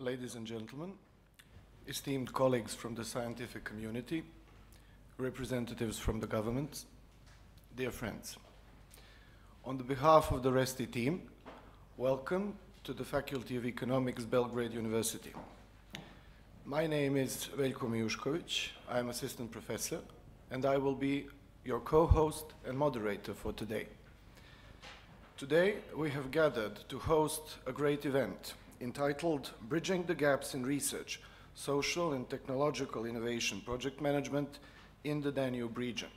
ladies and gentlemen, esteemed colleagues from the scientific community, representatives from the government, dear friends. On the behalf of the ReSTI team, welcome to the Faculty of Economics, Belgrade University. My name is Veljko Mijušković. I am assistant professor, and I will be your co-host and moderator for today. Today, we have gathered to host a great event entitled Bridging the Gaps in Research, Social and Technological Innovation Project Management in the Danube region.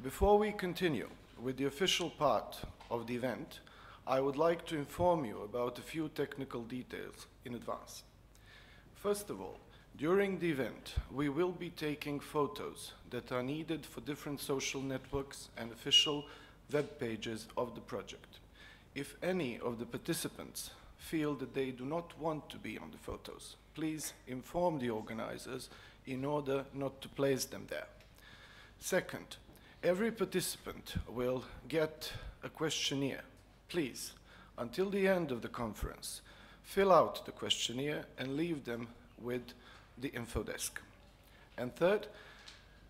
Before we continue with the official part of the event, I would like to inform you about a few technical details in advance. First of all, during the event, we will be taking photos that are needed for different social networks and official web pages of the project. If any of the participants feel that they do not want to be on the photos, please inform the organizers in order not to place them there. Second, every participant will get a questionnaire. Please, until the end of the conference, fill out the questionnaire and leave them with the info desk. And third,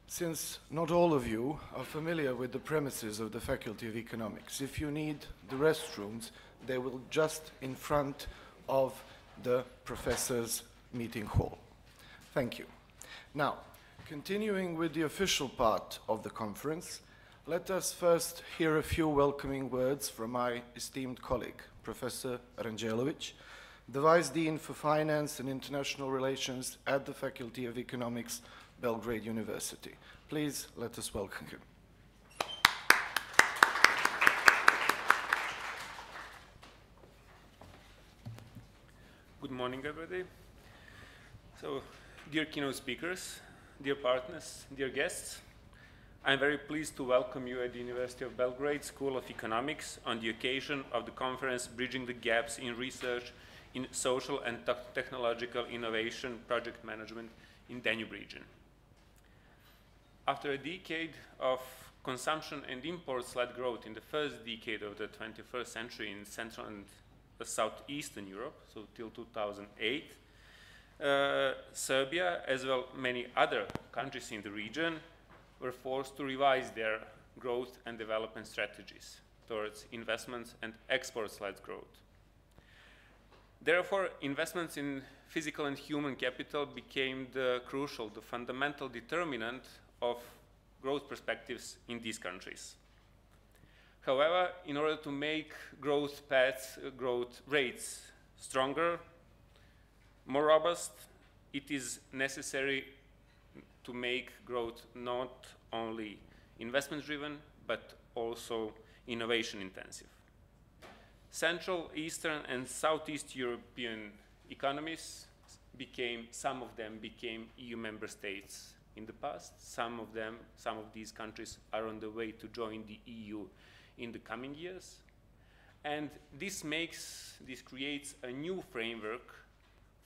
since not all of you are familiar with the premises of the Faculty of Economics, if you need the restrooms, they will just in front of the professor's meeting hall. Thank you. Now, continuing with the official part of the conference, let us first hear a few welcoming words from my esteemed colleague, Professor Ranđelović, the Vice Dean for Finance and International Relations at the Faculty of Economics, Belgrade University. Please let us welcome him. Good morning, everybody. So, dear keynote speakers, dear partners, dear guests, I'm very pleased to welcome you at the University of Belgrade School of Economics on the occasion of the conference Bridging the Gaps in Research in Social and Technological Innovation Project Management in Danube region. After a decade of consumption and imports-led growth in the first decade of the 21st century in Central and Southeastern Europe, so till 2008, Serbia, as well many other countries in the region, were forced to revise their growth and development strategies towards investments and exports-led growth. Therefore, investments in physical and human capital became the fundamental determinant of growth perspectives in these countries. However, in order to make growth paths, growth rates stronger, more robust, it is necessary to make growth not only investment-driven, but also innovation-intensive. Central, Eastern, and Southeast European economies some of them became EU member states in the past. Some of these countries are on the way to join the EU in the coming years. And this creates a new framework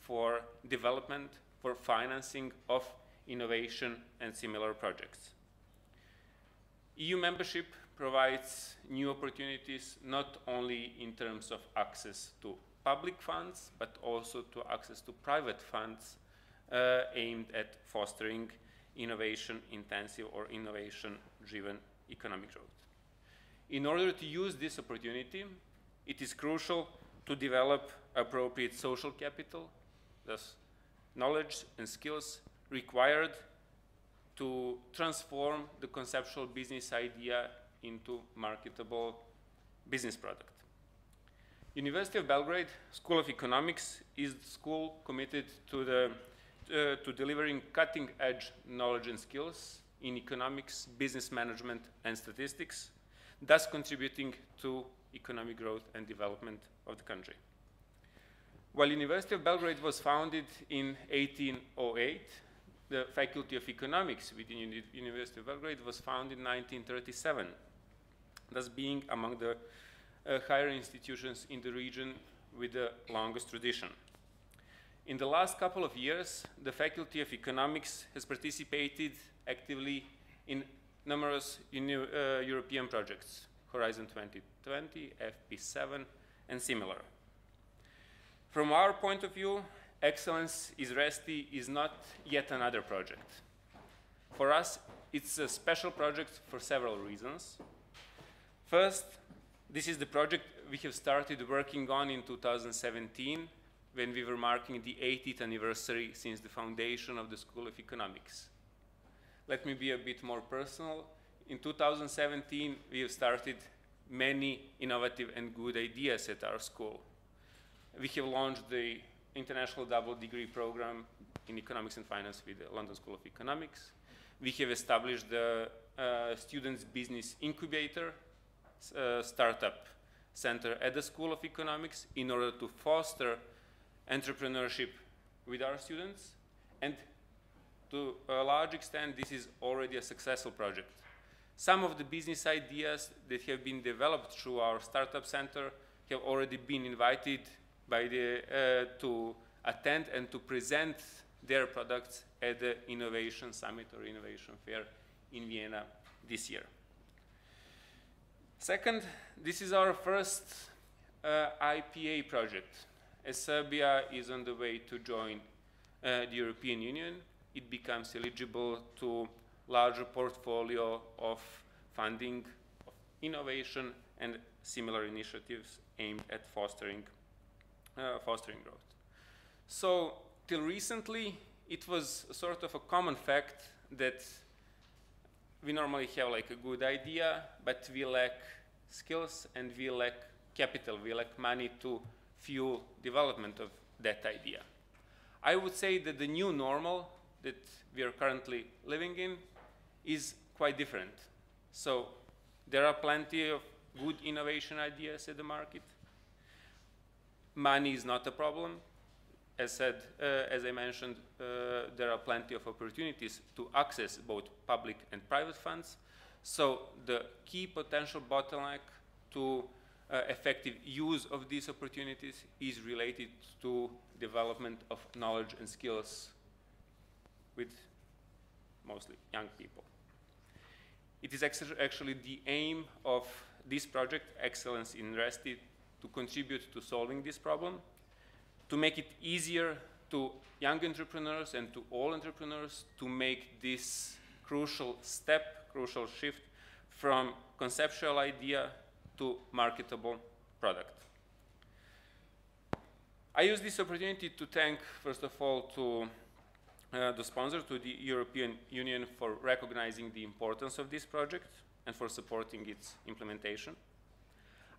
for development, for financing of innovation and similar projects. EU membership provides new opportunities not only in terms of access to public funds, but also to access to private funds aimed at fostering innovation-intensive or innovation-driven economic growth. In order to use this opportunity, it is crucial to develop appropriate social capital, thus knowledge and skills required to transform the conceptual business idea into marketable business product. University of Belgrade School of Economics is the school committed to delivering cutting-edge knowledge and skills in economics, business management, and statistics, thus contributing to economic growth and development of the country. While University of Belgrade was founded in 1808, the Faculty of Economics within University of Belgrade was founded in 1937, thus being among the higher institutions in the region with the longest tradition. In the last couple of years, the Faculty of Economics has participated actively in numerous European projects, Horizon 2020, FP7, and similar. From our point of view, Excellence-in-ReSTI is not yet another project. For us, it's a special project for several reasons. First, this is the project we have started working on in 2017 when we were marking the 80th anniversary since the foundation of the School of Economics. Let me be a bit more personal. In 2017, we have started many innovative and good ideas at our school. We have launched the International Double Degree Program in Economics and Finance with the London School of Economics. We have established the Students' Business Incubator startup center at the School of Economics in order to foster entrepreneurship with our students. And to a large extent, this is already a successful project. Some of the business ideas that have been developed through our startup center have already been invited by to attend and to present their products at the Innovation Summit or Innovation Fair in Vienna this year. Second, this is our first IPA project. As Serbia is on the way to join the European Union, it becomes eligible to larger portfolio of funding, of innovation, and similar initiatives aimed at fostering growth. So, till recently, it was sort of a common fact that we normally have like a good idea, but we lack skills and we lack capital, we lack money to fuel development of that idea. I would say that the new normal that we are currently living in is quite different. So there are plenty of good innovation ideas at the market. Money is not a problem. As I mentioned, there are plenty of opportunities to access both public and private funds. So the key potential bottleneck to effective use of these opportunities is related to development of knowledge and skills with mostly young people. It is actually the aim of this project, Excellence-in-ReSTI, to contribute to solving this problem, to make it easier to young entrepreneurs and to all entrepreneurs to make this crucial step, crucial shift from conceptual idea to marketable product. I use this opportunity to thank, first of all, to the sponsor, to the European Union, for recognizing the importance of this project and for supporting its implementation.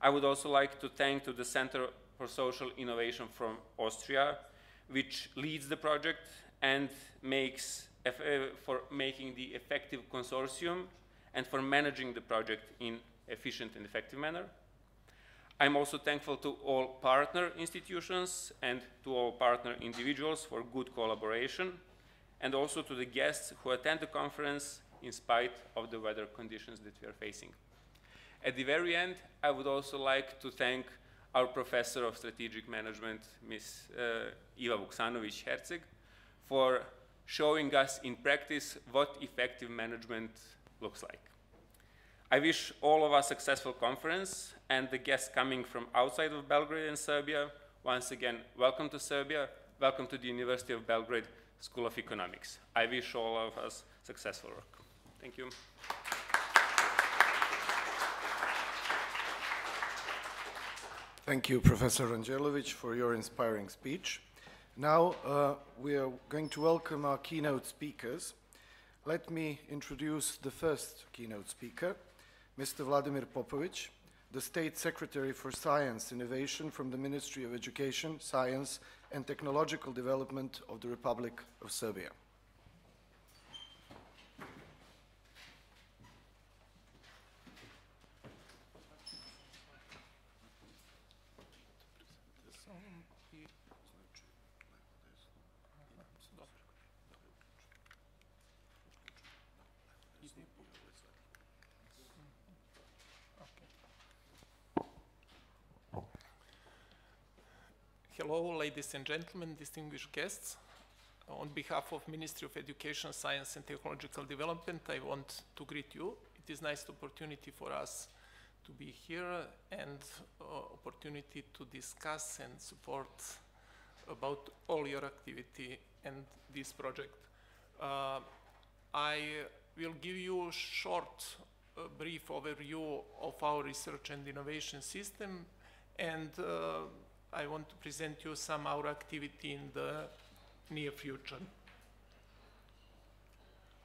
I would also like to thank to the Center for Social Innovation from Austria, which leads the project and makes for making the effective consortium and for managing the project in efficient and effective manner. I'm also thankful to all partner institutions and to all partner individuals for good collaboration, and also to the guests who attend the conference in spite of the weather conditions that we are facing. At the very end, I would also like to thank our Professor of Strategic Management, Ms. Iva Vuksanović-Herceg, for showing us in practice what effective management looks like. I wish all of us a successful conference, and the guests coming from outside of Belgrade and Serbia, once again, welcome to Serbia, welcome to the University of Belgrade School of Economics. I wish all of us successful work. Thank you. Thank you, Professor Rangelović, for your inspiring speech. Now we are going to welcome our keynote speakers. Let me introduce the first keynote speaker, Mr. Vladimir Popović, the State Secretary for Science Innovation from the Ministry of Education, Science and Technological Development of the Republic of Serbia. Hello, ladies and gentlemen, distinguished guests. On behalf of Ministry of Education, Science and Technological Development, I want to greet you. It is a nice opportunity for us to be here and opportunity to discuss and support about all your activity and this project. I will give you a short, brief overview of our research and innovation system, and I want to present you some our activity in the near future.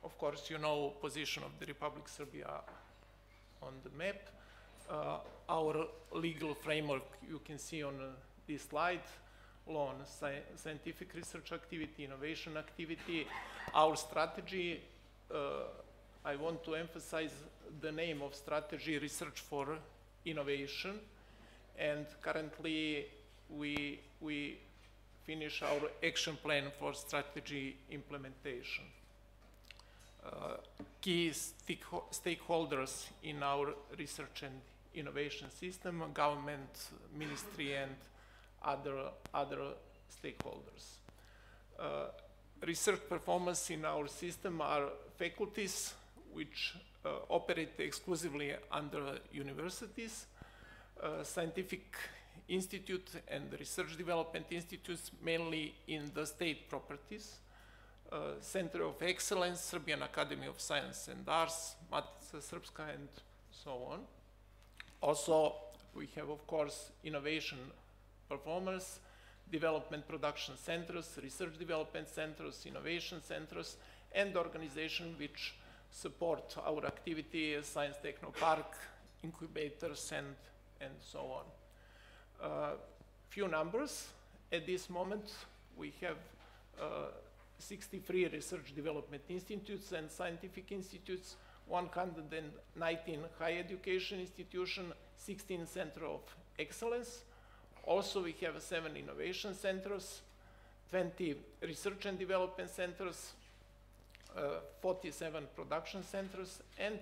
Of course, you know position of the Republic Serbia on the map. Our legal framework you can see on this slide. Law on scientific research activity, innovation activity. Our strategy, I want to emphasize the name of strategy, Research for Innovation. And currently we finish our action plan for strategy implementation. Key stakeholders in our research and innovation system, government, ministry, and other stakeholders. Research performance in our system are faculties which operate exclusively under universities, scientific institute and research development institutes mainly in the state properties, Center of Excellence, Serbian Academy of Science and Arts, Matica Srpska, and so on. Also, we have, of course, innovation performers, development production centers, research development centers, innovation centers, and organizations which support our activity, Science Techno Park, incubators, and so on. Few numbers. At this moment, we have 63 research development institutes and scientific institutes, 119 higher education institutions, 16 centers of excellence. Also, we have 7 innovation centers, 20 research and development centers, 47 production centers, and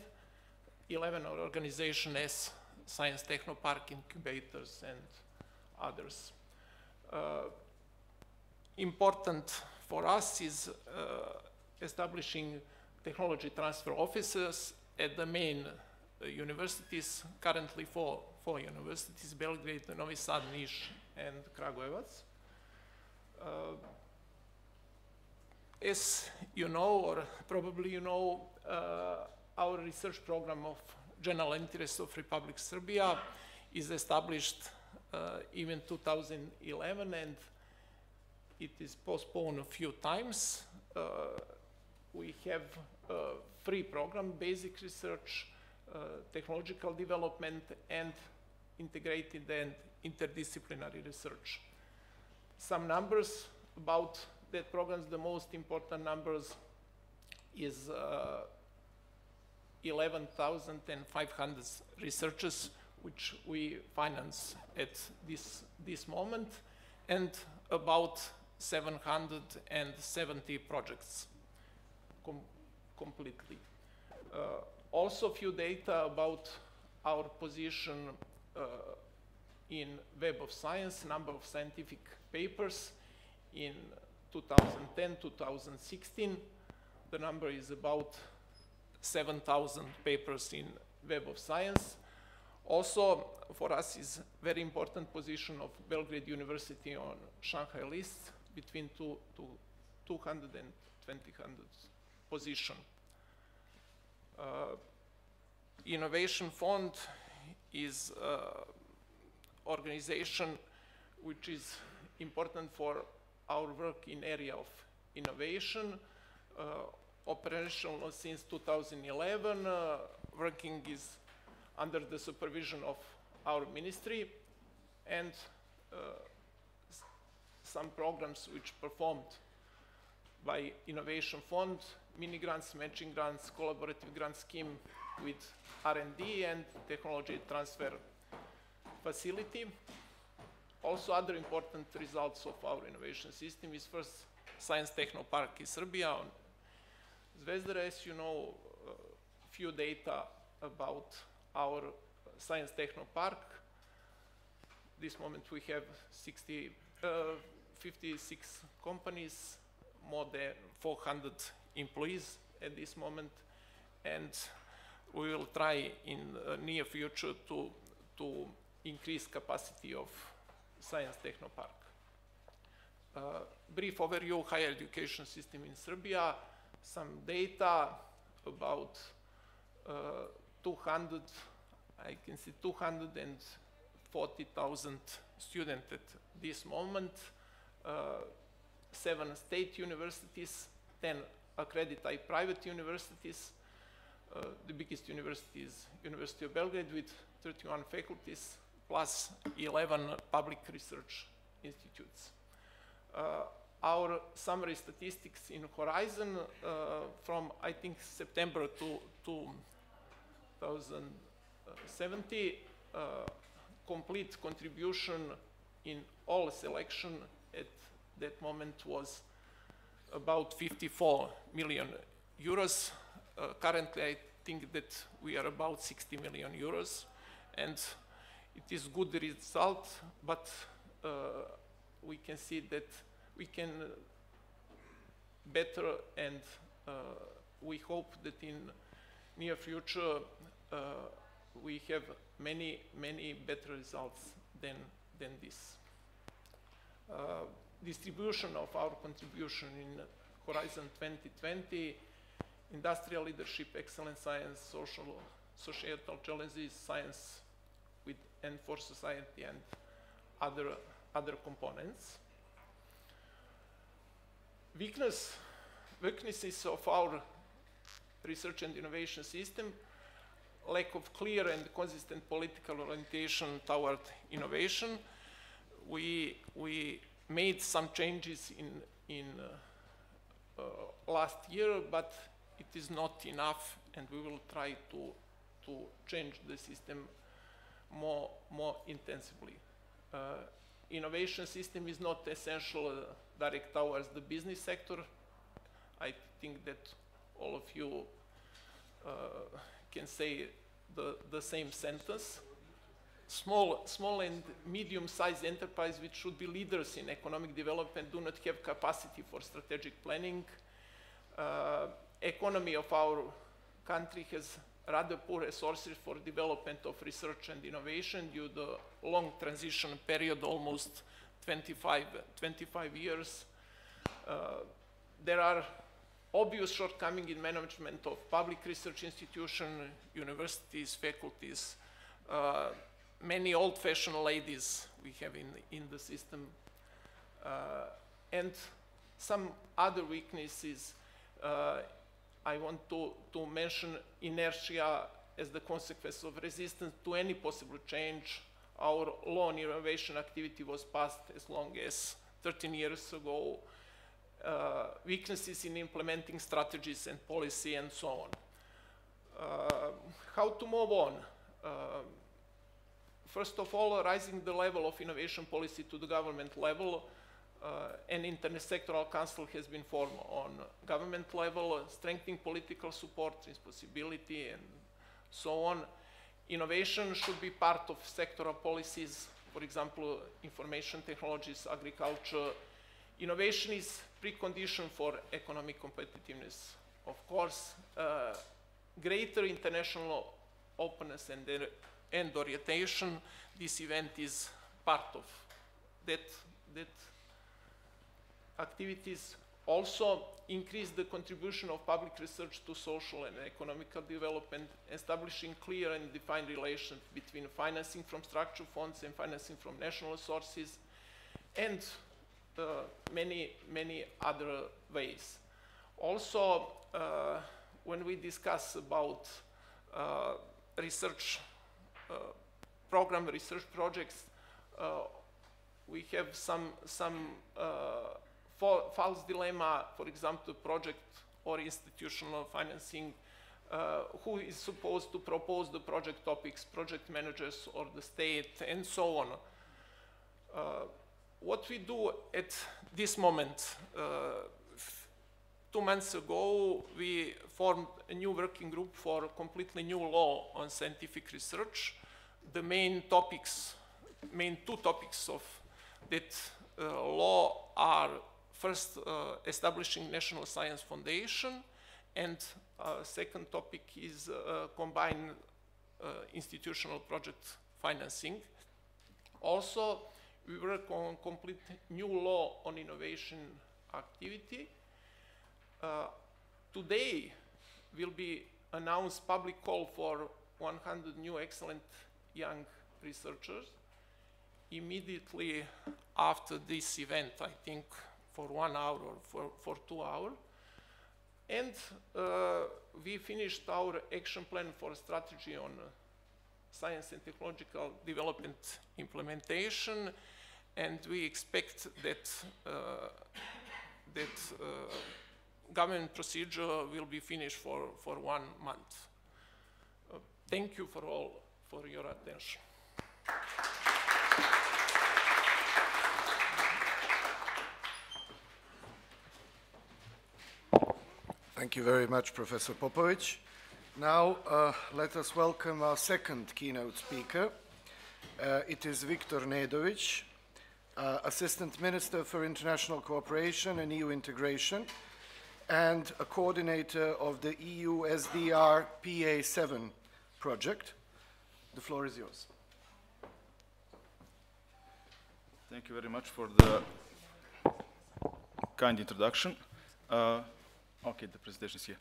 11 organizations as Science Techno Park, incubators, and others. Important for us is establishing technology transfer offices at the main universities, currently four universities, Belgrade, Novi Sad, Niš, and Kragujevac. As you know, or probably you know, our research program of general interest of Republic Serbia is established even 2011, and it is postponed a few times. We have 3 programs: basic research, technological development, and integrated and interdisciplinary research. Some numbers about that program. The most important numbers is 11,500 researchers which we finance at this moment, and about 770 projects completely. Also, few data about our position in Web of Science, number of scientific papers in 2010-2016. The number is about 7,000 papers in Web of Science. Also, for us is very important position of Belgrade University on Shanghai list, between 200 and 200 position. Innovation Fund is organization which is important for our work in area of innovation. Operational since 2011, working is under the supervision of our ministry, and some programs which performed by Innovation Fund, mini grants, matching grants, collaborative grant scheme with R&D and technology transfer facility. Also, other important results of our innovation system is first Science Techno Park in Serbia on Zvezdara. As you know, few data about our Science Techno Park. This moment we have 56 companies, more than 400 employees at this moment, and we will try in the near future to increase capacity of Science Techno Park. Brief overview, higher education system in Serbia, some data about 240,000 students at this moment, 7 state universities, 10 accredited private universities. The biggest university is University of Belgrade with 31 faculties, plus 11 public research institutes. Our summary statistics in Horizon from, I think, September to 2070, complete contribution in all selection at that moment was about 54 million euros. Currently, I think that we are about 60 million euros, and it is good result, but we can see that we can better, and we hope that in near future we have many better results than this. Distribution of our contribution in Horizon 2020, industrial leadership, excellent science, societal challenges, science and for society, and other components. Weaknesses of our research and innovation system: lack of clear and consistent political orientation toward innovation. We made some changes in last year, but it is not enough, and we will try to change the system more intensively. Innovation system is not essential direct towards the business sector. I think that all of you can say the same sentence. Small and medium-sized enterprise, which should be leaders in economic development, do not have capacity for strategic planning. Economy of our country has rather poor resources for development of research and innovation due to the long transition period, almost 25 years. There are obvious shortcomings in management of public research institutions, universities, faculties, many old-fashioned ladies we have in the system, and some other weaknesses. I want to mention inertia as the consequence of resistance to any possible change. Our law on innovation activity was passed as long as 13 years ago. Weaknesses in implementing strategies and policy, and so on. How to move on? First of all, raising the level of innovation policy to the government level. An intersectoral council has been formed on government level, strengthening political support, responsibility, and so on. Innovation should be part of sectoral policies, for example, information technologies, agriculture. Innovation is precondition for economic competitiveness, of course. Greater international openness and orientation. This event is part of that activities. Also, increase the contribution of public research to social and economical development, establishing clear and defined relations between financing from structural funds and financing from national sources, and many other ways. Also, when we discuss about research program, research projects, we have some false dilemma, for example, project or institutional financing. Who is supposed to propose the project topics, project managers or the state, and so on. What we do at this moment, 2 months ago, we formed a new working group for a completely new law on scientific research. The main two topics of that law are: first, establishing National Science Foundation, and second topic is combined institutional project financing. Also, We work on complete new law on innovation activity. Today will be announced public call for 100 new excellent young researchers. Immediately after this event, I think for 1 hour or for 2 hours. And we finished our action plan for strategy on science and technological development implementation, and we expect that government procedure will be finished for 1 month. Thank you for your attention. Thank you very much, Professor Popovic. Now, let us welcome our second keynote speaker. It is Viktor Nedovic, Assistant Minister for International Cooperation and EU Integration, and a coordinator of the EU SDR PA7 project. The floor is yours. Thank you very much for the kind introduction. Okay, the presentation is here.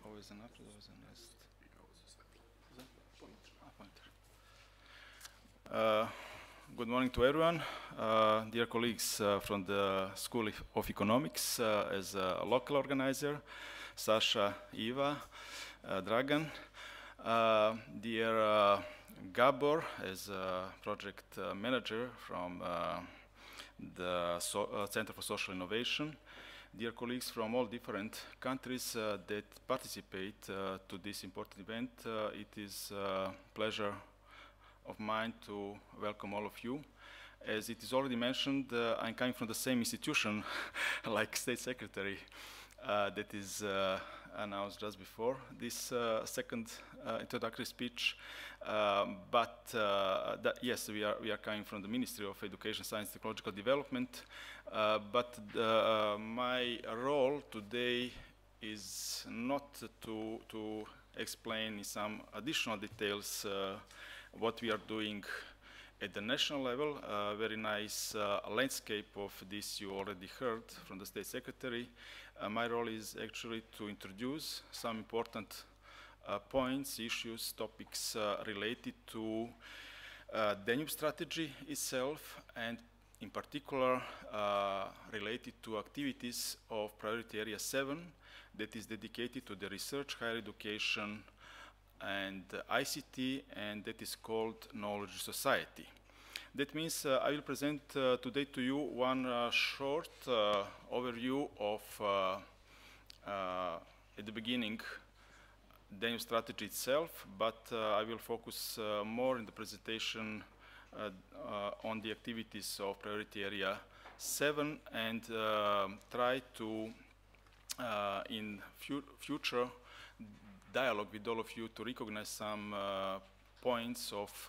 Always an after, always a next. Good morning to everyone. Dear colleagues from the School of Economics, as a local organizer, Sasha, Eva, Dragan, dear Gabor, as a project manager from the Center for Social Innovation, dear colleagues from all different countries that participate to this important event, it is a pleasure of mine to welcome all of you. As it is already mentioned, I'm coming from the same institution like State Secretary that is announced just before this second introductory speech. Yes, we are coming from the Ministry of Education, Science, and Technological Development. My role today is not to explain in some additional details what we are doing at the national level. Very nice landscape of this you already heard from the State Secretary. My role is actually to introduce some important points, issues, topics related to Danube strategy itself, and in particular related to activities of Priority Area 7 that is dedicated to the research, higher education, and ICT, and that is called Knowledge Society. That means I will present today to you one short overview of, at the beginning, Danube strategy itself, but I will focus more in the presentation on the activities of Priority Area 7 and try to, in future dialogue with all of you, to recognize some points of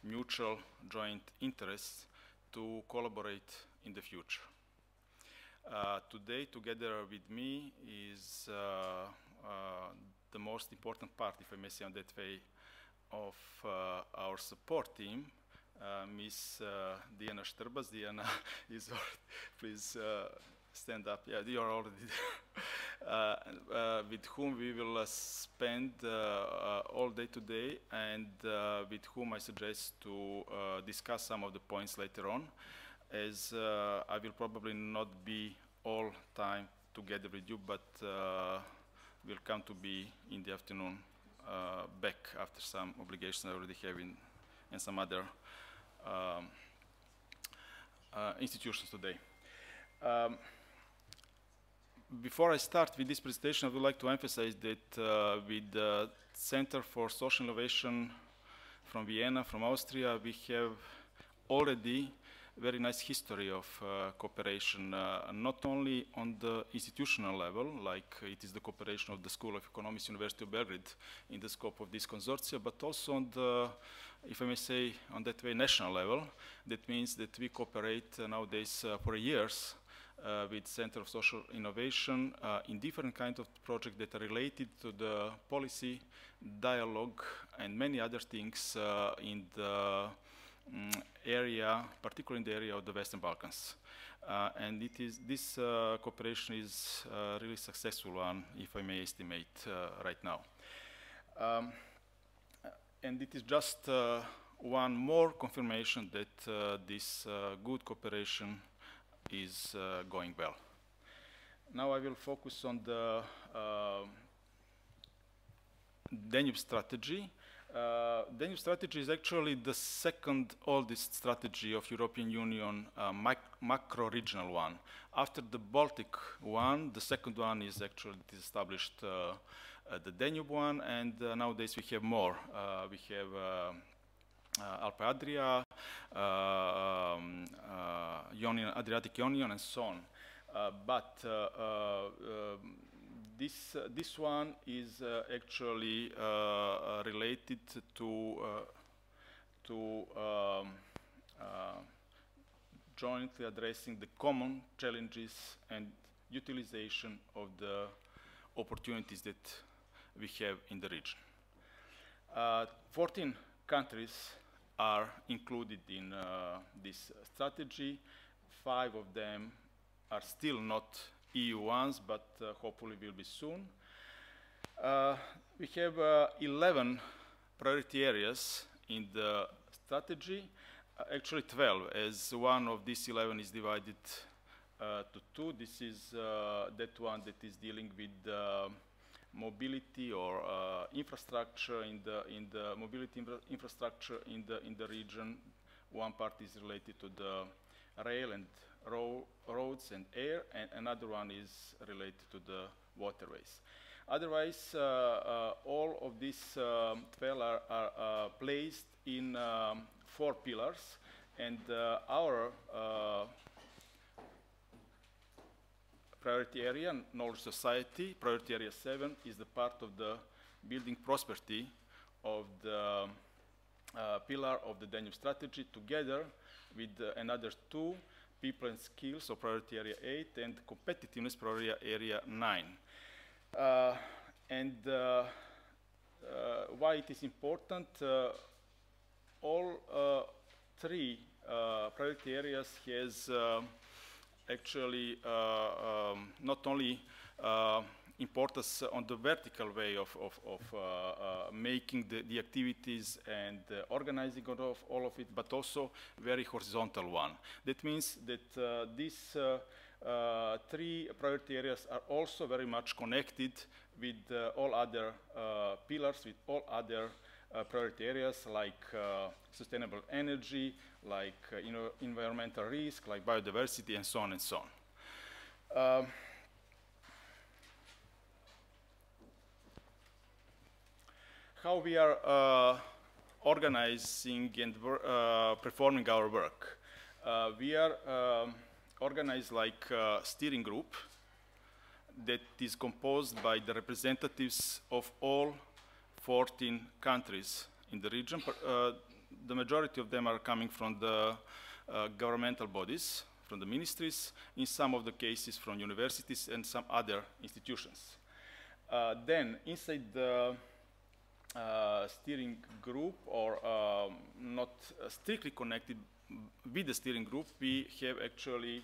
mutual joint interests to collaborate in the future. Today, together with me, is the most important part, if I may say on that way, of our support team, Miss Diana Štrbas. Diana is please stand up. Yeah, you are already there. With whom we will spend all day today, and with whom I suggest to discuss some of the points later on, as I will probably not be all time together with you, but will come to be in the afternoon back after some obligations I already have in some other institutions today. Before I start with this presentation, I would like to emphasize that with the Center for Social Innovation from Vienna, from Austria, we have already very nice history of cooperation, not only on the institutional level, like it is the cooperation of the School of Economics, University of Belgrade in the scope of this consortium, but also on the, if I may say, on that way, national level. That means that we cooperate nowadays for years with Center of Social Innovation in different kinds of projects that are related to the policy, dialogue, and many other things in the area, particularly in the area of the Western Balkans. And this cooperation is a really successful one, if I may estimate right now. And it is just one more confirmation that this good cooperation is going well. Now I will focus on the Danube strategy. Danube strategy is actually the second oldest strategy of European Union, macro-regional one. After the Baltic one, the second one is actually established the Danube one, and nowadays we have more. We have Alpe-Adria, Adriatic Ionian, and so on. But this one is actually related to jointly addressing the common challenges and utilization of the opportunities that we have in the region. 14 countries are included in this strategy. 5 of them are still not EU ones, but hopefully will be soon. We have 11 priority areas in the strategy, actually 12, as one of these 11 is divided to 2. This is that one that is dealing with mobility or infrastructure in the mobility infrastructure in the region. One part is related to the rail and roads and air, and another one is related to the waterways. Otherwise, all of these 12 are placed in 4 pillars, and our priority area, knowledge society, priority area 7, is the part of the building prosperity of the pillar of the Danube strategy, together with another 2, people and skills, so priority area 8, and competitiveness, priority area 9. And why it is important, all 3 priority areas has actually not only importance on the vertical way of making the activities and organizing of all of it, but also very horizontal one. That means that these 3 priority areas are also very much connected with all other pillars, with all other priority areas like sustainable energy, like environmental risk, like biodiversity, and so on and so on. How we are organizing and performing our work. We are organized like a steering group that is composed by the representatives of all 14 countries in the region. The majority of them are coming from the governmental bodies, from the ministries, in some of the cases from universities and some other institutions. Then inside the steering group, or not strictly connected with the steering group, we have actually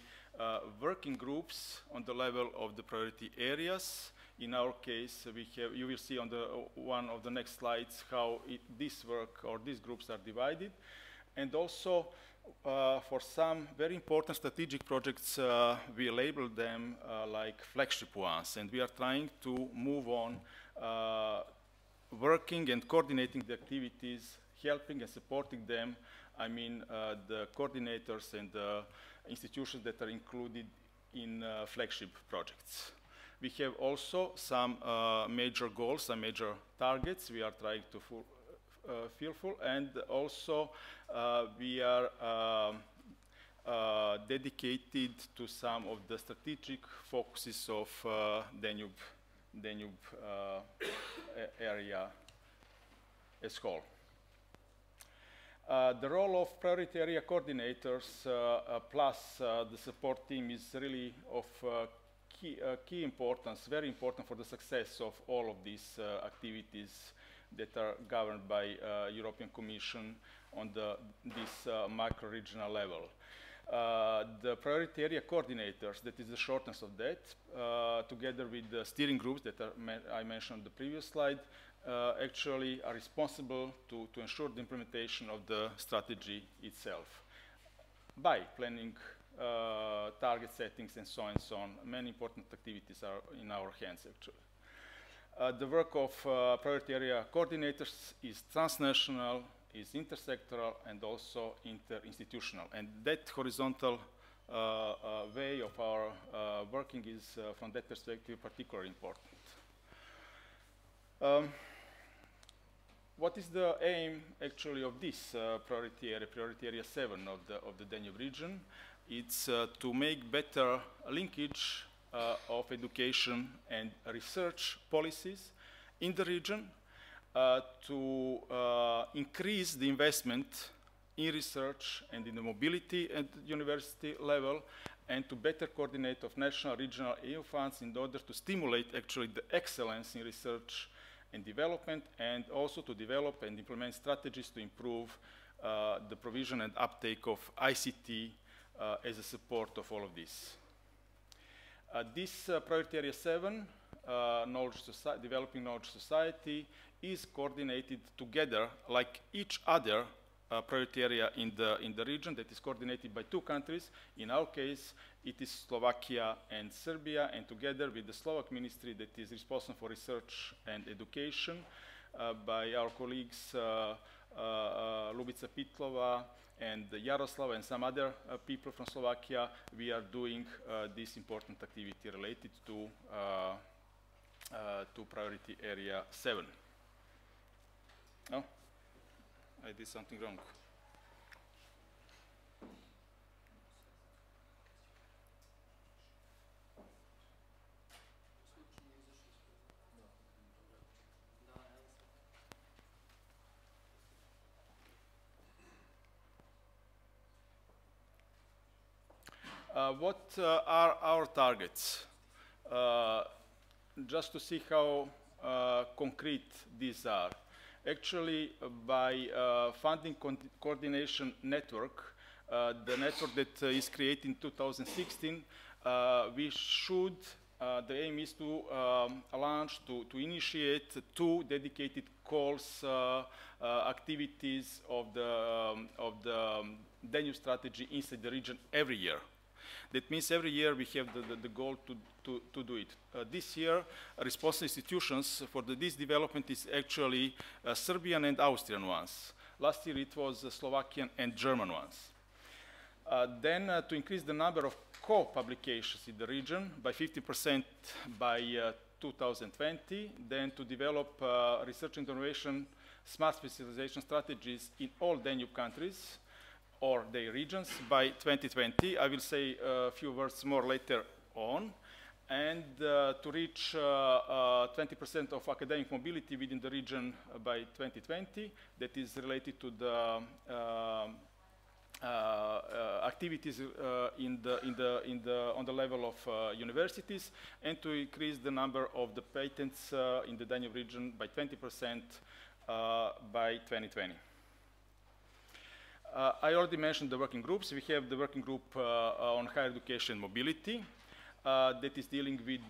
working groups on the level of the priority areas. In our case, we have, you will see on the one of the next slides how this work or these groups are divided. And also for some very important strategic projects, we label them like flagship ones, and we are trying to move on working and coordinating the activities, helping and supporting them. I mean, the coordinators and the institutions that are included in flagship projects. We have also some major goals, some major targets we are trying to fulfill, and also we are dedicated to some of the strategic focuses of Danube area as whole. The role of priority area coordinators plus the support team is really of key importance, very important for the success of all of these activities that are governed by European Commission on this macro-regional level. The priority area coordinators, that is the shortness of that, together with the steering groups that I mentioned on the previous slide, actually are responsible to ensure the implementation of the strategy itself by planning, target settings, and so on and so on. Many important activities are in our hands, actually. The work of priority area coordinators is transnational, is intersectoral, and also interinstitutional. And that horizontal way of our working is, from that perspective, particularly important. What is the aim, actually, of this priority area 7 of the Danube region? It's to make better linkage of education and research policies in the region, to increase the investment in research and in the mobility at the university level, and to better coordinate of national, regional, EU funds in order to stimulate actually the excellence in research and development, and also to develop and implement strategies to improve the provision and uptake of ICT as a support of all of this. This priority area 7, developing knowledge society, is coordinated together like each other priority area in the region that is coordinated by 2 countries. In our case, it is Slovakia and Serbia, and together with the Slovak ministry that is responsible for research and education, by our colleagues Lubica Pitlova and Jaroslav and some other people from Slovakia, we are doing this important activity related to priority area 7. Oh, I did something wrong. What are our targets? Just to see how concrete these are. Actually, by funding coordination network, the network that is created in 2016, we should, the aim is to launch, to initiate 2 dedicated calls, activities of the Danube strategy inside the region every year. That means every year we have the goal to do it. This year, responsible institutions for this development is actually Serbian and Austrian ones. Last year it was Slovakian and German ones. Then to increase the number of co-publications in the region by 50% by 2020, then to develop research and innovation smart specialization strategies in all Danube countries or their regions by 2020. I will say a few words more later on. And to reach 20% of academic mobility within the region by 2020, that is related to the activities on the level of universities, and to increase the number of the patents in the Danube region by 20% by 2020. I already mentioned the working groups. We have the working group on higher education and mobility that is dealing with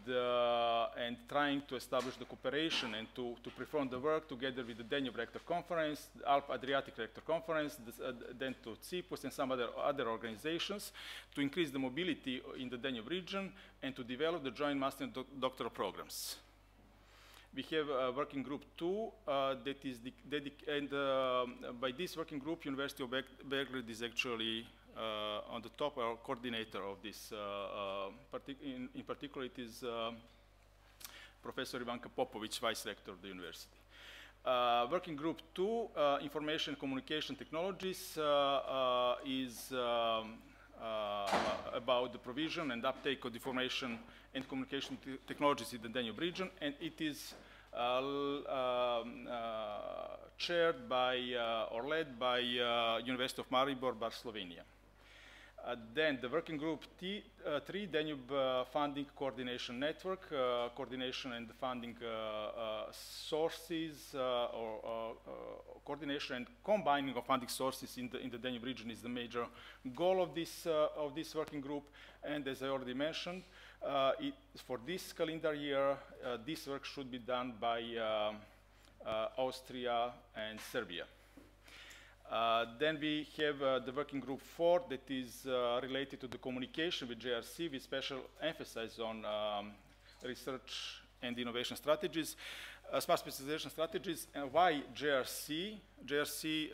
and trying to establish the cooperation and to perform the work together with the Danube Rector Conference, the Alp Adriatic Rector Conference, then to CIPUS and some other organizations to increase the mobility in the Danube region and to develop the joint master and doctoral programs. We have working group 2 that is dedicated, and by this working group, University of Belgrade is actually on the top, our coordinator of this. In particular, it is Professor Ivanka Popovic, Vice Rector of the university. Working group 2, Information and Communication Technologies, is about the provision and uptake of information and communication technologies in the Danube region, and it is chaired by or led by University of Maribor, Slovenia. Then the working group 3, Danube Funding Coordination Network, coordination and funding sources, or coordination and combining of funding sources in the Danube region is the major goal of this working group. And as I already mentioned, for this calendar year, this work should be done by Austria and Serbia. Then we have the working group 4 that is related to the communication with JRC with special emphasis on research and innovation strategies, smart specialization strategies. And why JRC? JRC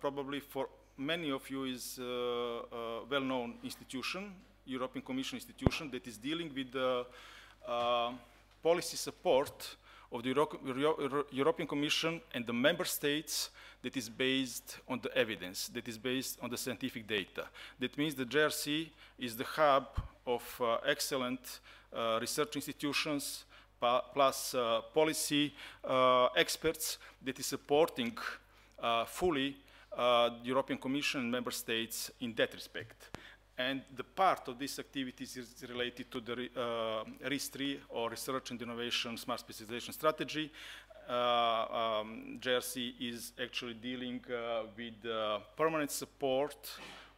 probably for many of you is a well-known institution, European Commission institution that is dealing with the policy support of the European Commission and the member states that is based on the evidence, that is based on the scientific data. That means the JRC is the hub of excellent research institutions plus policy experts that is supporting fully the European Commission and member states in that respect. And the part of these activities is related to the ReSTI, or Research and Innovation Smart Specialization Strategy. JRC is actually dealing with permanent support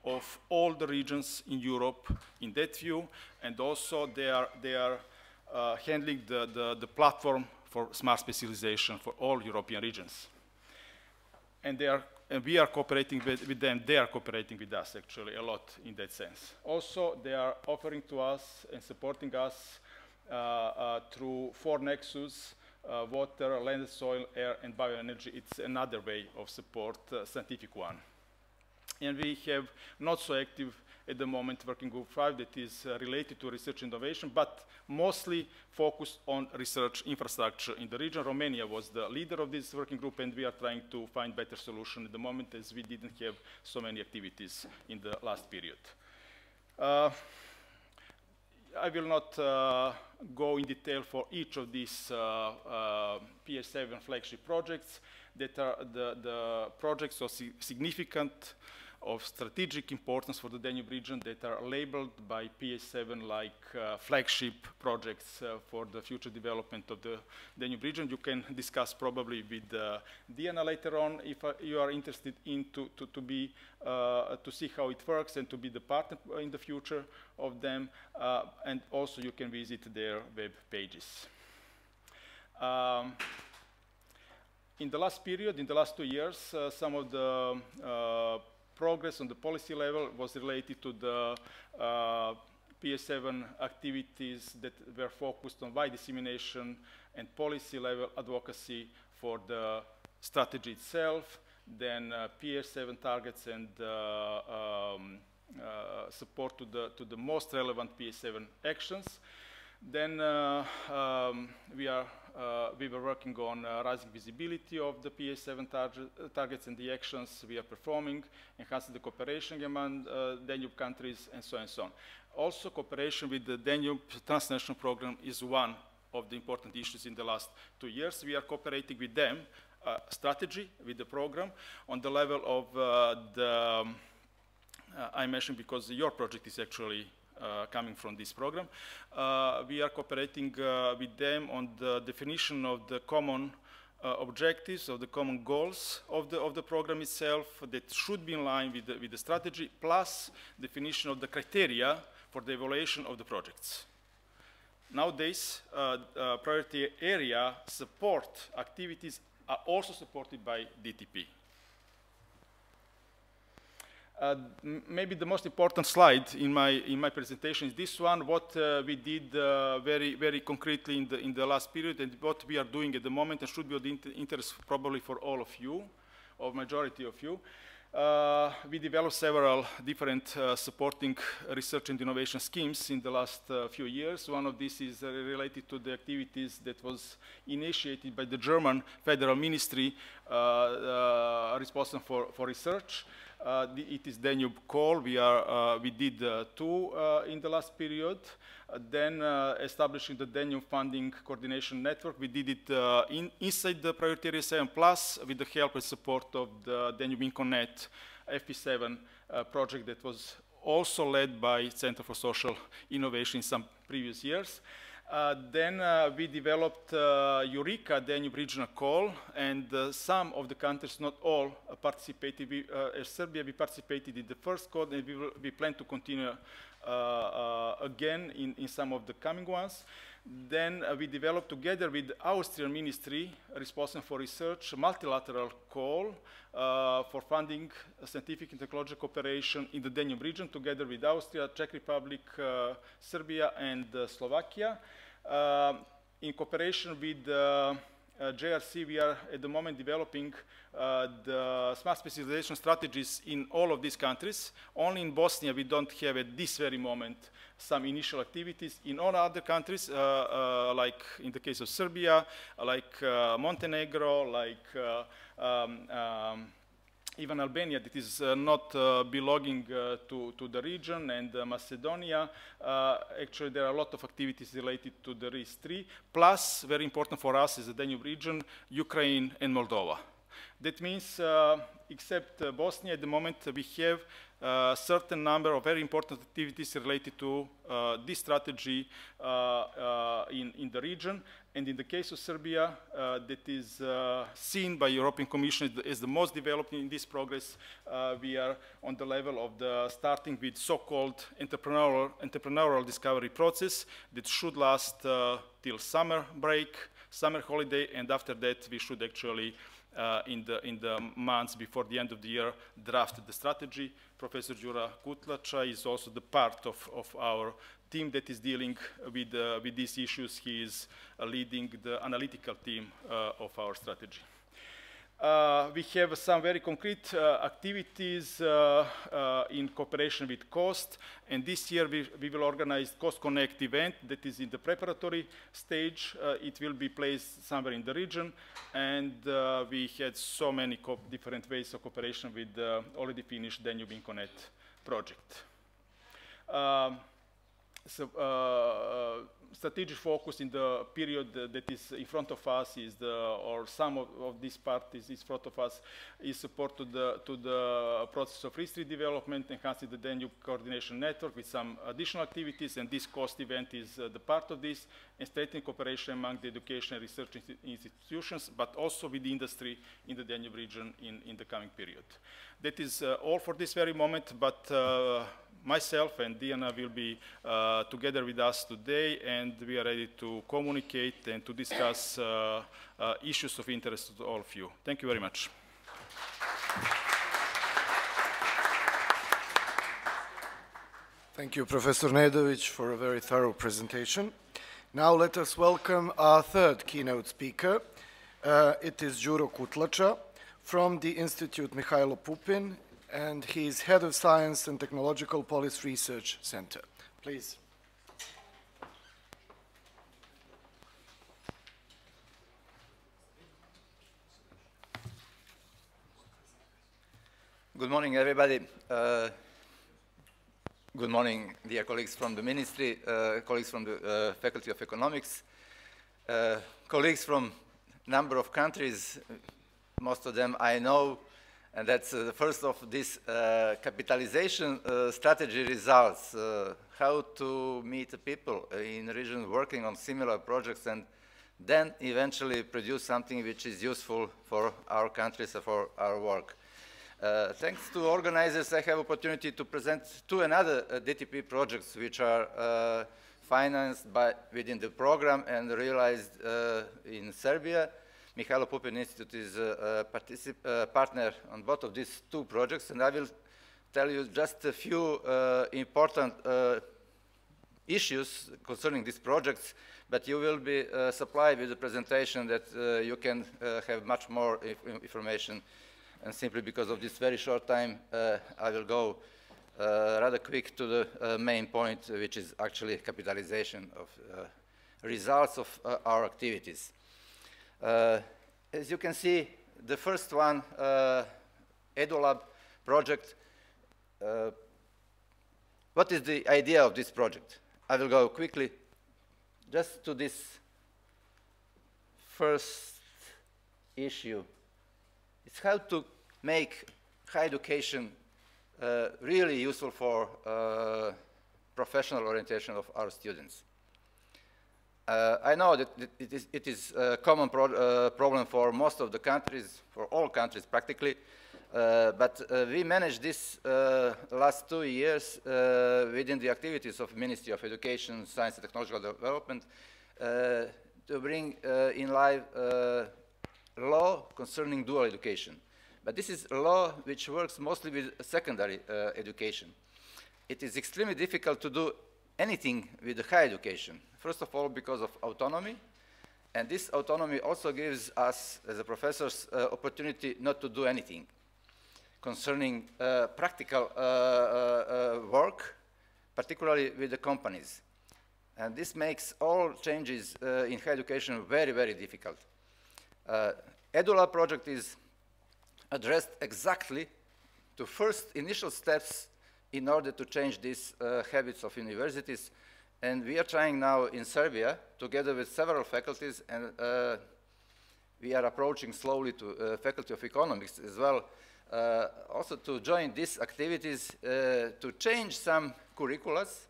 of all the regions in Europe in that view, and also they are handling the platform for smart specialization for all European regions. And we are cooperating with them, they are cooperating with us actually a lot in that sense. Also, they are offering to us and supporting us through 4 nexus, water, land, soil, air, and bioenergy. It's another way of support, scientific one. And we have not so active at the moment working group 5 that is related to research innovation, but mostly focused on research infrastructure in the region. Romania was the leader of this working group, and we are trying to find better solution at the moment, as we didn't have so many activities in the last period. I will not go in detail for each of these PS7 flagship projects that are the projects of significant, of strategic importance for the Danube region that are labeled by PS7 like flagship projects for the future development of the Danube region. You can discuss probably with Diana later on if you are interested in to see how it works and to be the partner in the future of them. And also you can visit their web pages. In the last period, in the last 2 years, some of the progress on the policy level was related to the PS7 activities that were focused on wide dissemination and policy level advocacy for the strategy itself, then PS7 targets and support to the most relevant PS7 actions. Then we were working on rising visibility of the PS7 targets and the actions we are performing, enhancing the cooperation among Danube countries, and so on and so on. Also, cooperation with the Danube Transnational program is one of the important issues in the last 2 years. We are cooperating with them, strategy, with the program, on the level of I mentioned because your project is actually coming from this program. We are cooperating with them on the definition of the common objectives, of the common goals of the program itself that should be in line with the strategy, plus definition of the criteria for the evaluation of the projects. Nowadays, priority area support activities are also supported by DTP. Maybe the most important slide in my presentation is this one, what we did very concretely in the last period, and what we are doing at the moment, and should be of interest probably for all of you, or majority of you. We developed several different supporting research and innovation schemes in the last few years. One of these is related to the activities that was initiated by the German Federal Ministry responsible for research. It is Danube call. We did 2 in the last period. Then establishing the Danube funding coordination network, we did it inside the priority area 7 plus with the help and support of the Danube InConnect FP7 project that was also led by Center for Social Innovation in some previous years. Then we developed Eureka, Danube Regional Call, and some of the countries, not all, participated. As Serbia, we participated in the first call, and we plan to continue again in some of the coming ones. Then we developed together with the Austrian Ministry responsible for research a multilateral call for funding scientific and technological cooperation in the Danube region together with Austria, Czech Republic, Serbia, and Slovakia. In cooperation with JRC, we are at the moment developing the smart specialization strategies in all of these countries. Only in Bosnia we don't have at this very moment some initial activities. In all other countries, like in the case of Serbia, like Montenegro, like even Albania, that is not belonging to the region, and Macedonia. Actually, there are a lot of activities related to the ReSTI, plus, very important for us is the Danube region, Ukraine and Moldova. That means, except Bosnia, at the moment we have a certain number of very important activities related to this strategy in the region. And in the case of Serbia, that is seen by European Commission as the most developed in this progress. We are on the level of the starting with so-called entrepreneurial discovery process that should last till summer break, summer holiday, and after that we should actually in the months before the end of the year draft the strategy. Professor Đura Kutlača is also the part of our team that is dealing with these issues. He is leading the analytical team of our strategy. We have some very concrete activities in cooperation with COST, and this year we will organize COST Connect event that is in the preparatory stage. It will be placed somewhere in the region, and we had so many different ways of cooperation with the already finished Danube InConnect project. Strategic focus in the period that is in front of us is or some of this part is in front of us, is support to the process of ReSTI development, enhancing the Danube coordination network with some additional activities, and this COST event is the part of this, and strengthening cooperation among the education and research institutions, but also with the industry in the Danube region in the coming period. That is all for this very moment, but myself and Diana will be together with us today, and we are ready to communicate and to discuss issues of interest to all of you. Thank you very much. Thank you, Professor Nedović, for a very thorough presentation. Now let us welcome our third keynote speaker. It is Đuro Kutlača from the Institute Mihailo Pupin, and he is Head of Science and Technological Policy Research Center. Please. Good morning, everybody. Good morning, dear colleagues from the Ministry, colleagues from the Faculty of Economics, colleagues from a number of countries. Most of them I know, and that's the first of this capitalization strategy results, how to meet the people in the region working on similar projects and then eventually produce something which is useful for our countries and for our work. Thanks to organizers, I have opportunity to present two another DTP projects which are financed within the program and realized in Serbia. Mihailo Pupin Institute is a partner on both of these two projects, and I will tell you just a few important issues concerning these projects, but you will be supplied with a presentation that you can have much more information. And simply because of this very short time, I will go rather quick to the main point, which is actually capitalization of results of our activities. As you can see, the first one, EduLab, project. What is the idea of this project? I will go quickly just to this first issue. It's how to make higher education really useful for professional orientation of our students. I know that it is a common problem for most of the countries, for all countries practically, but we managed this last 2 years within the activities of Ministry of Education, Science and Technological Development to bring in live law concerning dual education. But this is a law which works mostly with secondary education. It is extremely difficult to do anything with the higher education. First of all, because of autonomy, and this autonomy also gives us, as a professors, opportunity not to do anything concerning practical work, particularly with the companies. And this makes all changes in higher education very, very difficult. EduLab project is addressed exactly to first initial steps in order to change these habits of universities. And we are trying now in Serbia, together with several faculties, and we are approaching slowly to Faculty of Economics as well, also to join these activities to change some curriculums,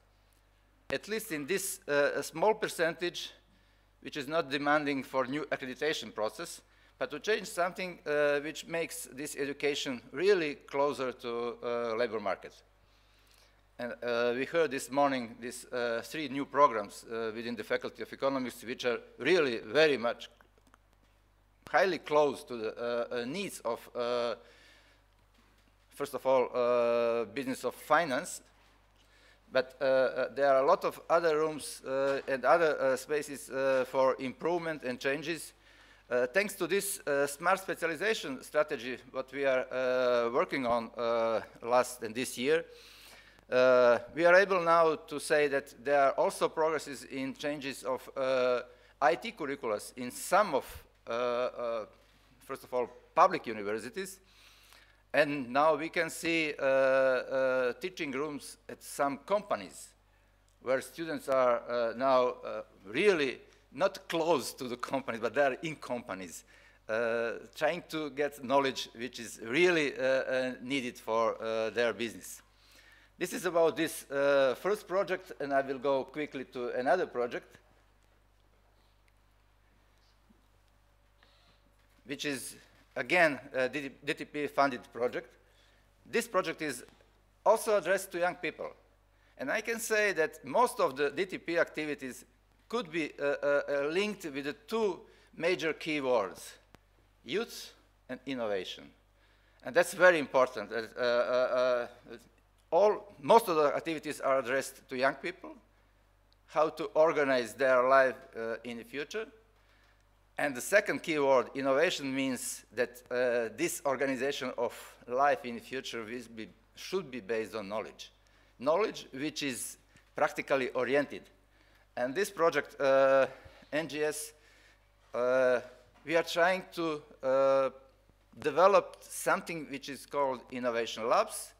at least in this small percentage, which is not demanding for new accreditation process, but to change something which makes this education really closer to labor market. And we heard this morning these 3 new programs within the Faculty of Economics, which are really very much highly close to the needs of, first of all, business of finance. But there are a lot of other rooms and other spaces for improvement and changes. Thanks to this smart specialization strategy, what we are working on last and this year, we are able now to say that there are also progresses in changes of IT curricula in some of, first of all, public universities. And now we can see teaching rooms at some companies where students are now really not close to the companies, but they are in companies, trying to get knowledge which is really needed for their business. This is about this first project, and I will go quickly to another project, which is, again, a DTP-funded project. This project is also addressed to young people. And I can say that most of the DTP activities could be linked with the 2 major keywords, youth and innovation. And that's very important. Most of the activities are addressed to young people, how to organize their life in the future. And the second keyword, innovation, means that this organization of life in the future should be based on knowledge. Knowledge which is practically oriented. And this project, NGS, we are trying to develop something which is called innovation labs.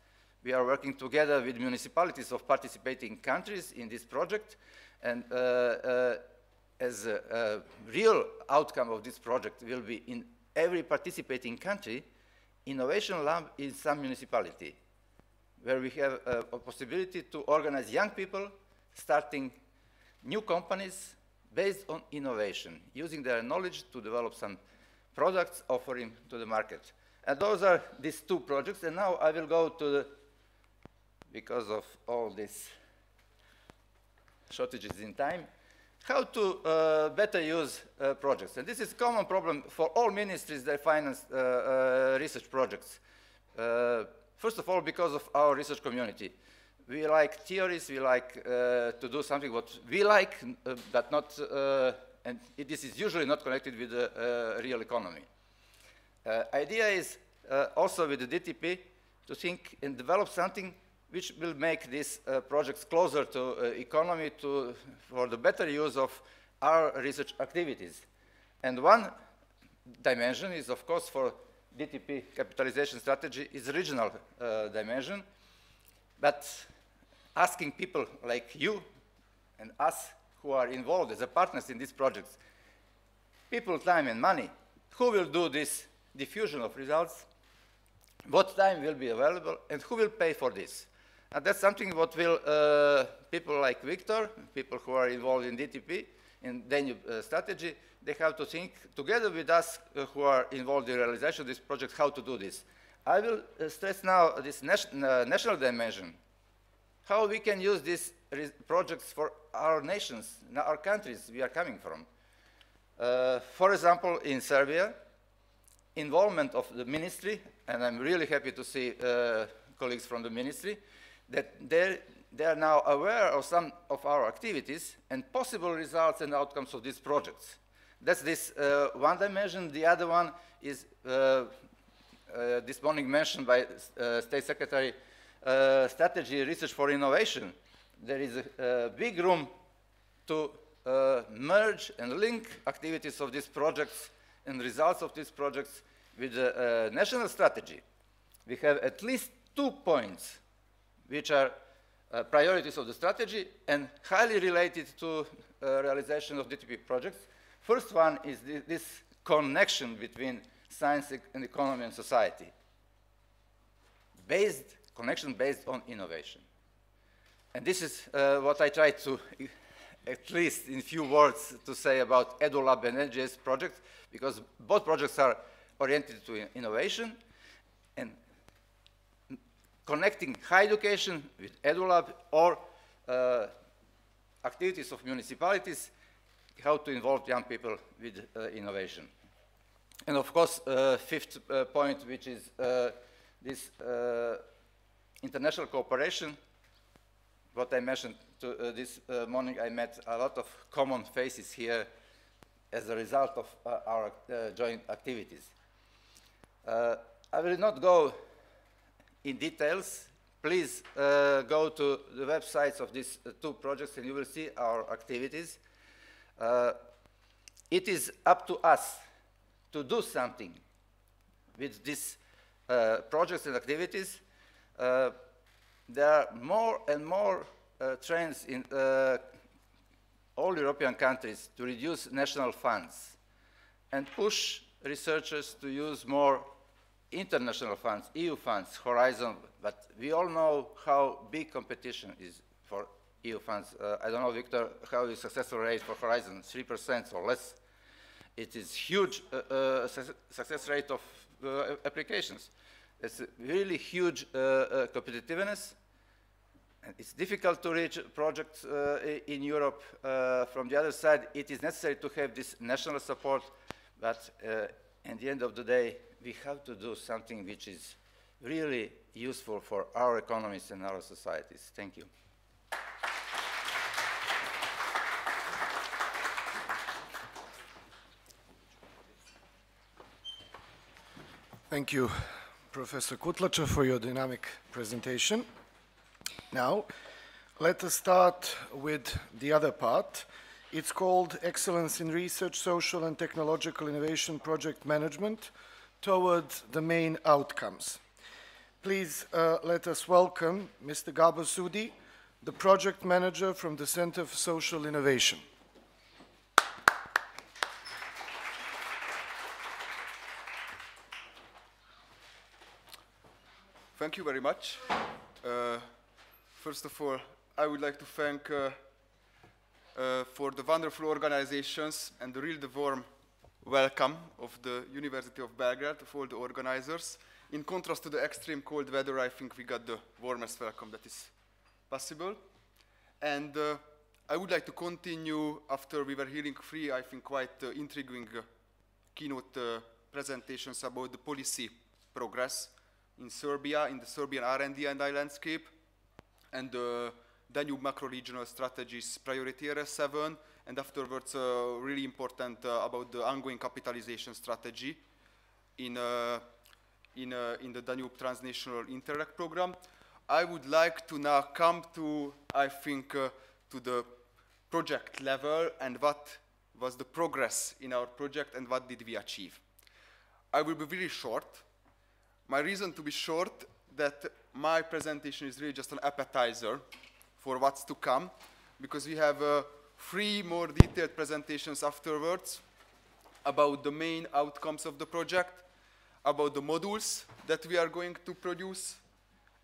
We are working together with municipalities of participating countries in this project. And as a real outcome of this project will be in every participating country, innovation lab in some municipality, where we have a possibility to organize young people starting new companies based on innovation, using their knowledge to develop some products offering to the market. And those are these 2 projects. And now I will go to the, because of all these shortages in time, how to better use projects. And this is a common problem for all ministries that finance research projects. First of all, because of our research community. We like theories, we like to do something what we like, but not, and this is usually not connected with the real economy. Idea is also with the DTP to think and develop something which will make these projects closer to economy for the better use of our research activities. And one dimension is, of course, for DTP capitalization strategy is regional dimension, but asking people like you and us who are involved as a partners in these projects, people, time and money, who will do this diffusion of results, what time will be available, and who will pay for this? And that's something what will people like Victor, people who are involved in DTP, in Danube strategy, they have to think together with us who are involved in realization of this project how to do this. I will stress now this national dimension, how we can use these projects for our nations, our countries we are coming from. For example, in Serbia, involvement of the ministry, and I'm really happy to see colleagues from the ministry, that they are now aware of some of our activities and possible results and outcomes of these projects. That's this one dimension. The other one is this morning mentioned by State Secretary, strategy research for innovation. There is a big room to merge and link activities of these projects and results of these projects with the national strategy. We have at least 2 points which are priorities of the strategy and highly related to realization of DTP projects. First one is this connection between science and economy and society. Connection based on innovation. And this is what I try to, at least in few words, to say about EduLab and NGS projects, because both projects are oriented to innovation, and connecting high education with EduLab or activities of municipalities, how to involve young people with innovation. And of course, fifth point, which is this international cooperation. What I mentioned this morning, I met a lot of common faces here as a result of our joint activities. I will not go in details. Please go to the websites of these 2 projects and you will see our activities. It is up to us to do something with these projects and activities. There are more and more trends in all European countries to reduce national funds and push researchers to use more international funds, EU funds, Horizon, but we all know how big competition is for EU funds. I don't know, Victor, how is success rate for Horizon, 3% or less. It is huge success rate of applications. It's a really huge competitiveness. And it's difficult to reach projects in Europe. From the other side, it is necessary to have this national support, but at the end of the day, we have to do something which is really useful for our economies and our societies. Thank you. Thank you, Professor Kutlača, for your dynamic presentation. Now, let us start with the other part. It's called Excellence in Research, Social and Technological Innovation Project Management towards the main outcomes. Please let us welcome Mr. Gabo Sudi, the project manager from the Center for Social Innovation. Thank you very much. First of all, I would like to thank for the wonderful organizations and the real warm welcome of the University of Belgrade, of all the organizers. In contrast to the extreme cold weather, I think we got the warmest welcome that is possible. And I would like to continue after we were hearing 3, I think, quite intriguing keynote presentations about the policy progress in Serbia, in the Serbian R&D and I landscape, and the Danube macro-regional strategies priority area 7, and afterwards really important about the ongoing capitalization strategy in the Danube Transnational Interreg program. I would like to now come to, I think, to the project level and what was the progress in our project and what did we achieve. I will be very short my reason to be short, that my presentation is really just an appetizer for what's to come, because we have 3 more detailed presentations afterwards about the main outcomes of the project, about the modules that we are going to produce,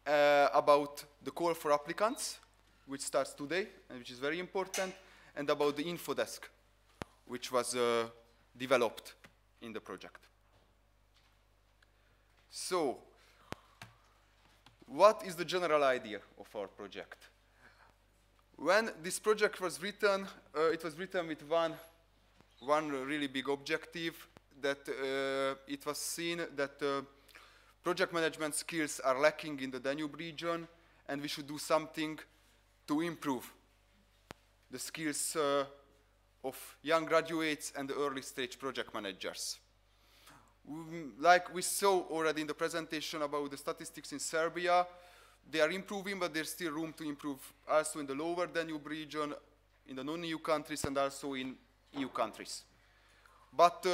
about the call for applicants, which starts today, and which is very important, and about the info desk, which was developed in the project. So, what is the general idea of our project? When this project was written, it was written with one really big objective, that it was seen that project management skills are lacking in the Danube region, and we should do something to improve the skills of young graduates and the early stage project managers. Like we saw already in the presentation about the statistics in Serbia, they are improving, but there's still room to improve also in the lower Danube region, in the non-EU countries, and also in EU countries. But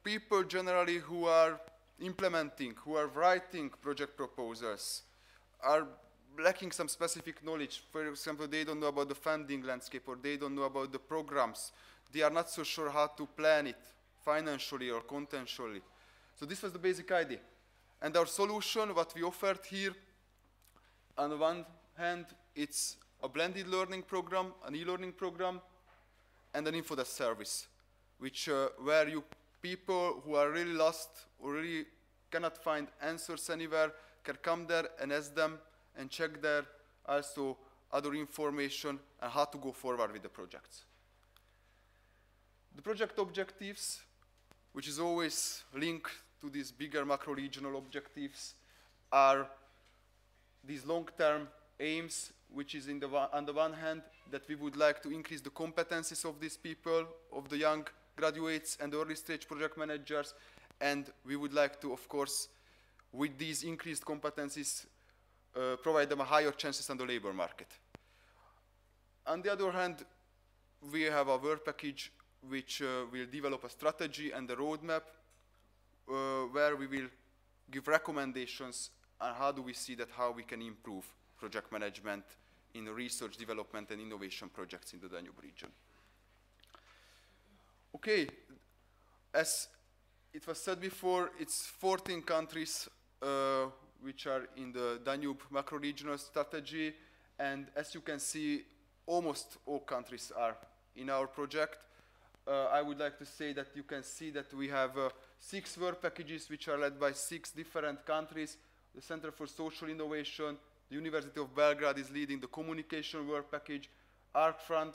people generally who are implementing, who are writing project proposals, are lacking some specific knowledge. For example, they don't know about the funding landscape, or they don't know about the programs. They are not so sure how to plan it financially or contextually. So this was the basic idea. And our solution, what we offered here, on the one hand, it's a blended learning program, an e-learning program, and an info desk service, which where you people who are really lost or really cannot find answers anywhere can come there and ask them and check there also other information and how to go forward with the projects. The project objectives, which is always linked to these bigger macro-regional objectives, are these long-term aims, which is on the one hand that we would like to increase the competencies of these people, of the young graduates and early stage project managers, and we would like to, of course, with these increased competencies, provide them a higher chances on the labor market. On the other hand, we have a work package which will develop a strategy and a roadmap where we will give recommendations on how do we see that how we can improve project management in research, development, and innovation projects in the Danube region. Okay, as it was said before, it's 14 countries which are in the Danube macro-regional strategy, and as you can see, almost all countries are in our project. I would like to say that you can see that we have 6 work packages which are led by 6 different countries. The Center for Social Innovation, the University of Belgrade is leading the communication work package. ArcFront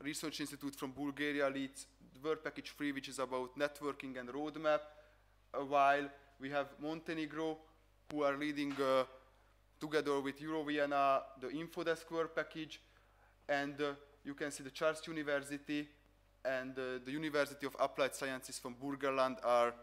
Research Institute from Bulgaria leads work package 3, which is about networking and roadmap, while we have Montenegro, who are leading together with Euroviana the Infodesk work package, and you can see the Charles University and the University of Applied Sciences from Burgenland are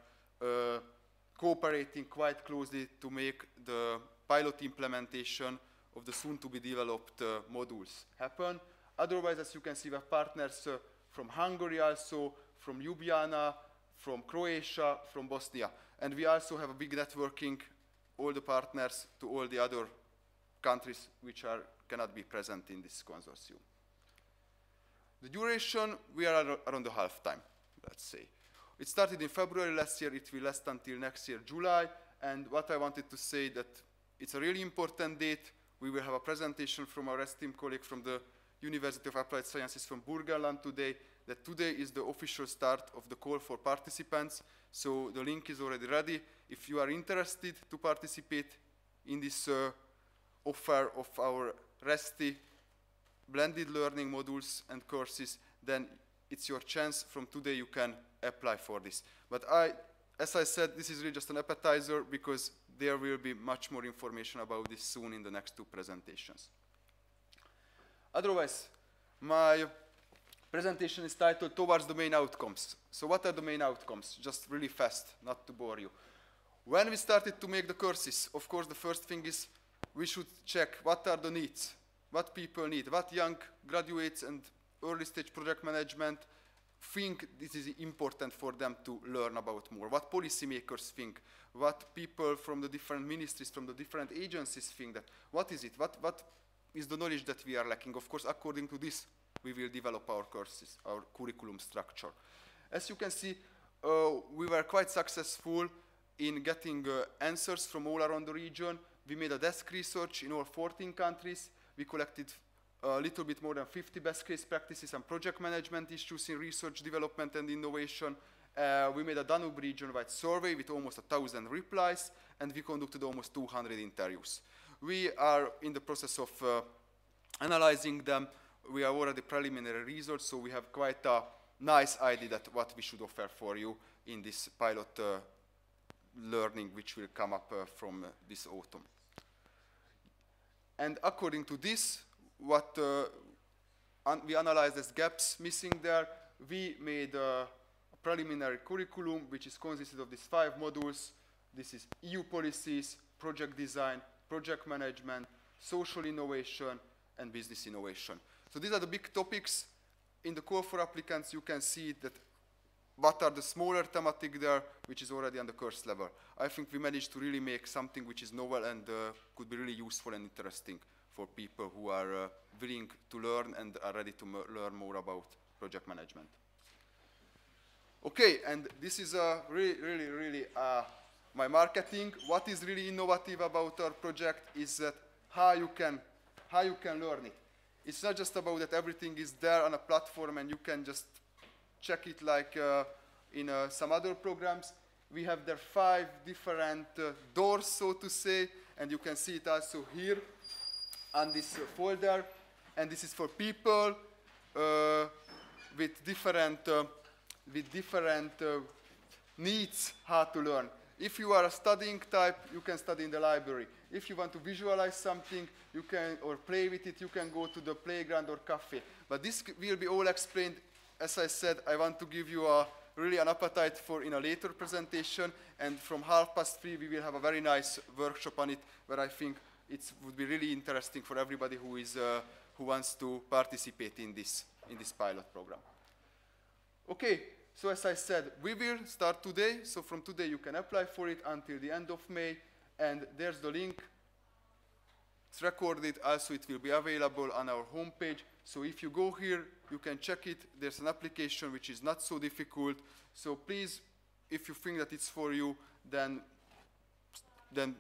cooperating quite closely to make the pilot implementation of the soon-to-be developed modules happen. Otherwise, as you can see, we have partners from Hungary also, from Ljubljana, from Croatia, from Bosnia. And we also have a big networking, all the partners to all the other countries which cannot be present in this consortium. The duration, we are around the half time, let's say. It started in February last year, it will last until next year, July. And what I wanted to say that it's a really important date. We will have a presentation from our esteemed colleague from the University of Applied Sciences from Burgenland today, that today is the official start of the call for participants. So the link is already ready. If you are interested to participate in this offer of our ReSTI blended learning modules and courses, then it's your chance. From today you can apply for this. But as I said, this is really just an appetizer, because there will be much more information about this soon in the next 2 presentations. Otherwise, my presentation is titled Towards the Main Outcomes. So what are the main outcomes? Just really fast, not to bore you. When we started to make the courses, of course, the first thing is we should check what are the needs, what people need, what young graduates and early stage project management think this is important for them to learn about more, what policymakers think, what people from the different ministries, from the different agencies think, that what is it, what is the knowledge that we are lacking. Of course, according to this, we will develop our courses, our curriculum structure. As you can see, we were quite successful in getting answers from all around the region. We made a desk research in all 14 countries. We collected a little bit more than 50 best case practices and project management issues in research, development, and innovation. We made a Danube region-wide survey with almost 1,000 replies, and we conducted almost 200 interviews. We are in the process of analyzing them. We have already preliminary results, so we have quite a nice idea that what we should offer for you in this pilot learning which will come up from this autumn. And according to this, what we analyzed as gaps missing there, we made a preliminary curriculum which is consisted of these 5 modules. This is EU policies, project design, project management, social innovation, and business innovation. So these are the big topics. In the call for applicants, you can see that what are the smaller thematic there, which is already on the course level. I think we managed to really make something which is novel and could be really useful and interesting for people who are willing to learn and are ready to learn more about project management. Okay, and this is really my marketing. What is really innovative about our project is that how you can learn it. It's not just about that everything is there on a platform and you can just check it like in some other programs. We have there 5 different doors, so to say, and you can see it also here on this folder. And this is for people with different needs how to learn. If you are a studying type, you can study in the library. If you want to visualize something, you can, or play with it, you can go to the playground or cafe. But this will be all explained. As I said, I want to give you really an appetite for in a later presentation, and from 3:30 we will have a very nice workshop on it, where I think it would be really interesting for everybody who wants to participate in this pilot program. Okay, so as I said, we will start today. So from today you can apply for it until the end of May, and there's the link. It's recorded, also it will be available on our homepage. So if you go here, you can check it. There's an application which is not so difficult. So please, if you think that it's for you, then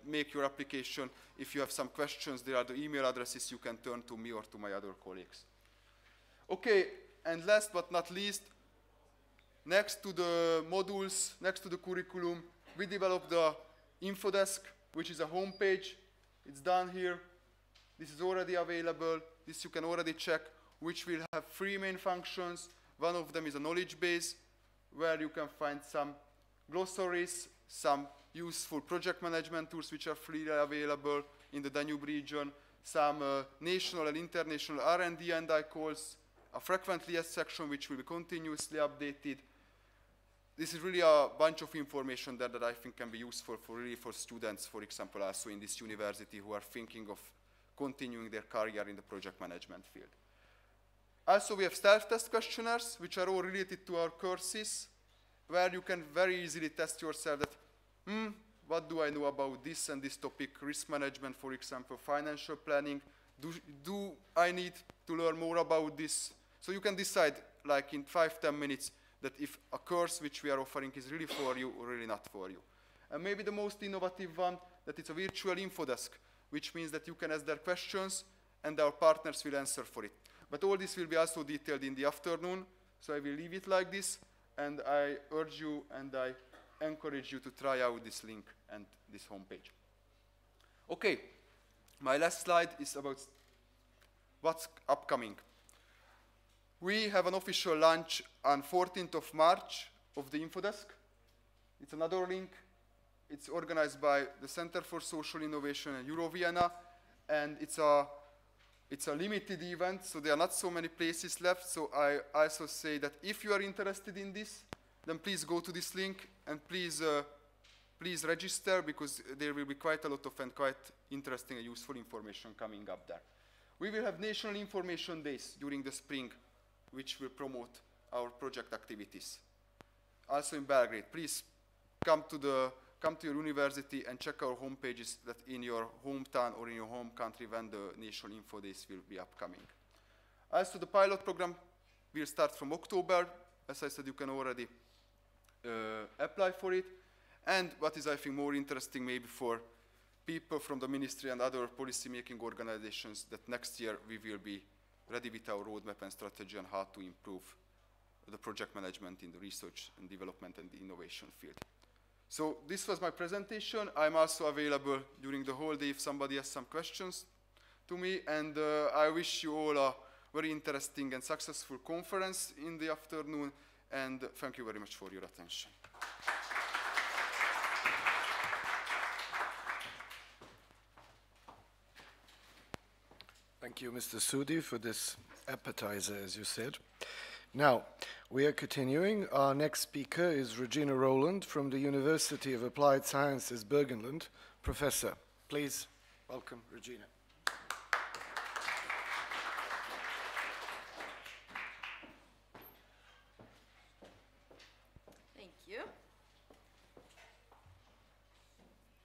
make your application. If you have some questions, there are the email addresses you can turn to me or to my other colleagues. Okay, and last but not least, next to the modules, next to the curriculum, we developed the info desk, which is a homepage. It's done here. This is already available. This you can already check, which will have 3 main functions. One of them is a knowledge base, where you can find some glossaries, some useful project management tools which are freely available in the Danube region, some national and international R&D and I calls, a frequently asked section which will be continuously updated. This is really a bunch of information there that I think can be useful for students, for example, also in this university who are thinking of continuing their career in the project management field. Also, we have self-test questionnaires, which are all related to our courses, where you can very easily test yourself that, what do I know about this and this topic, risk management, for example, financial planning. Do I need to learn more about this? So you can decide, like in 5–10 minutes, that if a course which we are offering is really for you or really not for you. And maybe the most innovative one, that it's a virtual info desk, which means that you can ask their questions and our partners will answer for it. But all this will be also detailed in the afternoon, so I will leave it like this, and I urge you and I encourage you to try out this link and this homepage. Okay, my last slide is about what's upcoming. We have an official launch on 14th of March of the InfoDesk. It's another link. It's organized by the Center for Social Innovation and Euro Vienna, and it's a limited event, so there are not so many places left. So I also say that if you are interested in this, then please go to this link and please register, because there will be quite a lot of and quite interesting and useful information coming up there. We will have National Information Days during the spring, which will promote our project activities. Also in Belgrade, please come to your university and check our homepages that in your hometown or in your home country when the National Info Days will be upcoming. As to the pilot program, we'll start from October. As I said, you can already apply for it. And what is, I think, more interesting maybe for people from the ministry and other policy-making organizations, that next year we will be ready with our roadmap and strategy on how to improve the project management in the research and development and the innovation field. So this was my presentation. I'm also available during the whole day if somebody has some questions to me. And I wish you all a very interesting and successful conference in the afternoon. And thank you very much for your attention. Thank you, Mr. Sudi, for this appetizer, as you said. Now, we are continuing. Our next speaker is Regina Roland from the University of Applied Sciences, Burgenland. Professor, please welcome Regina. Thank you.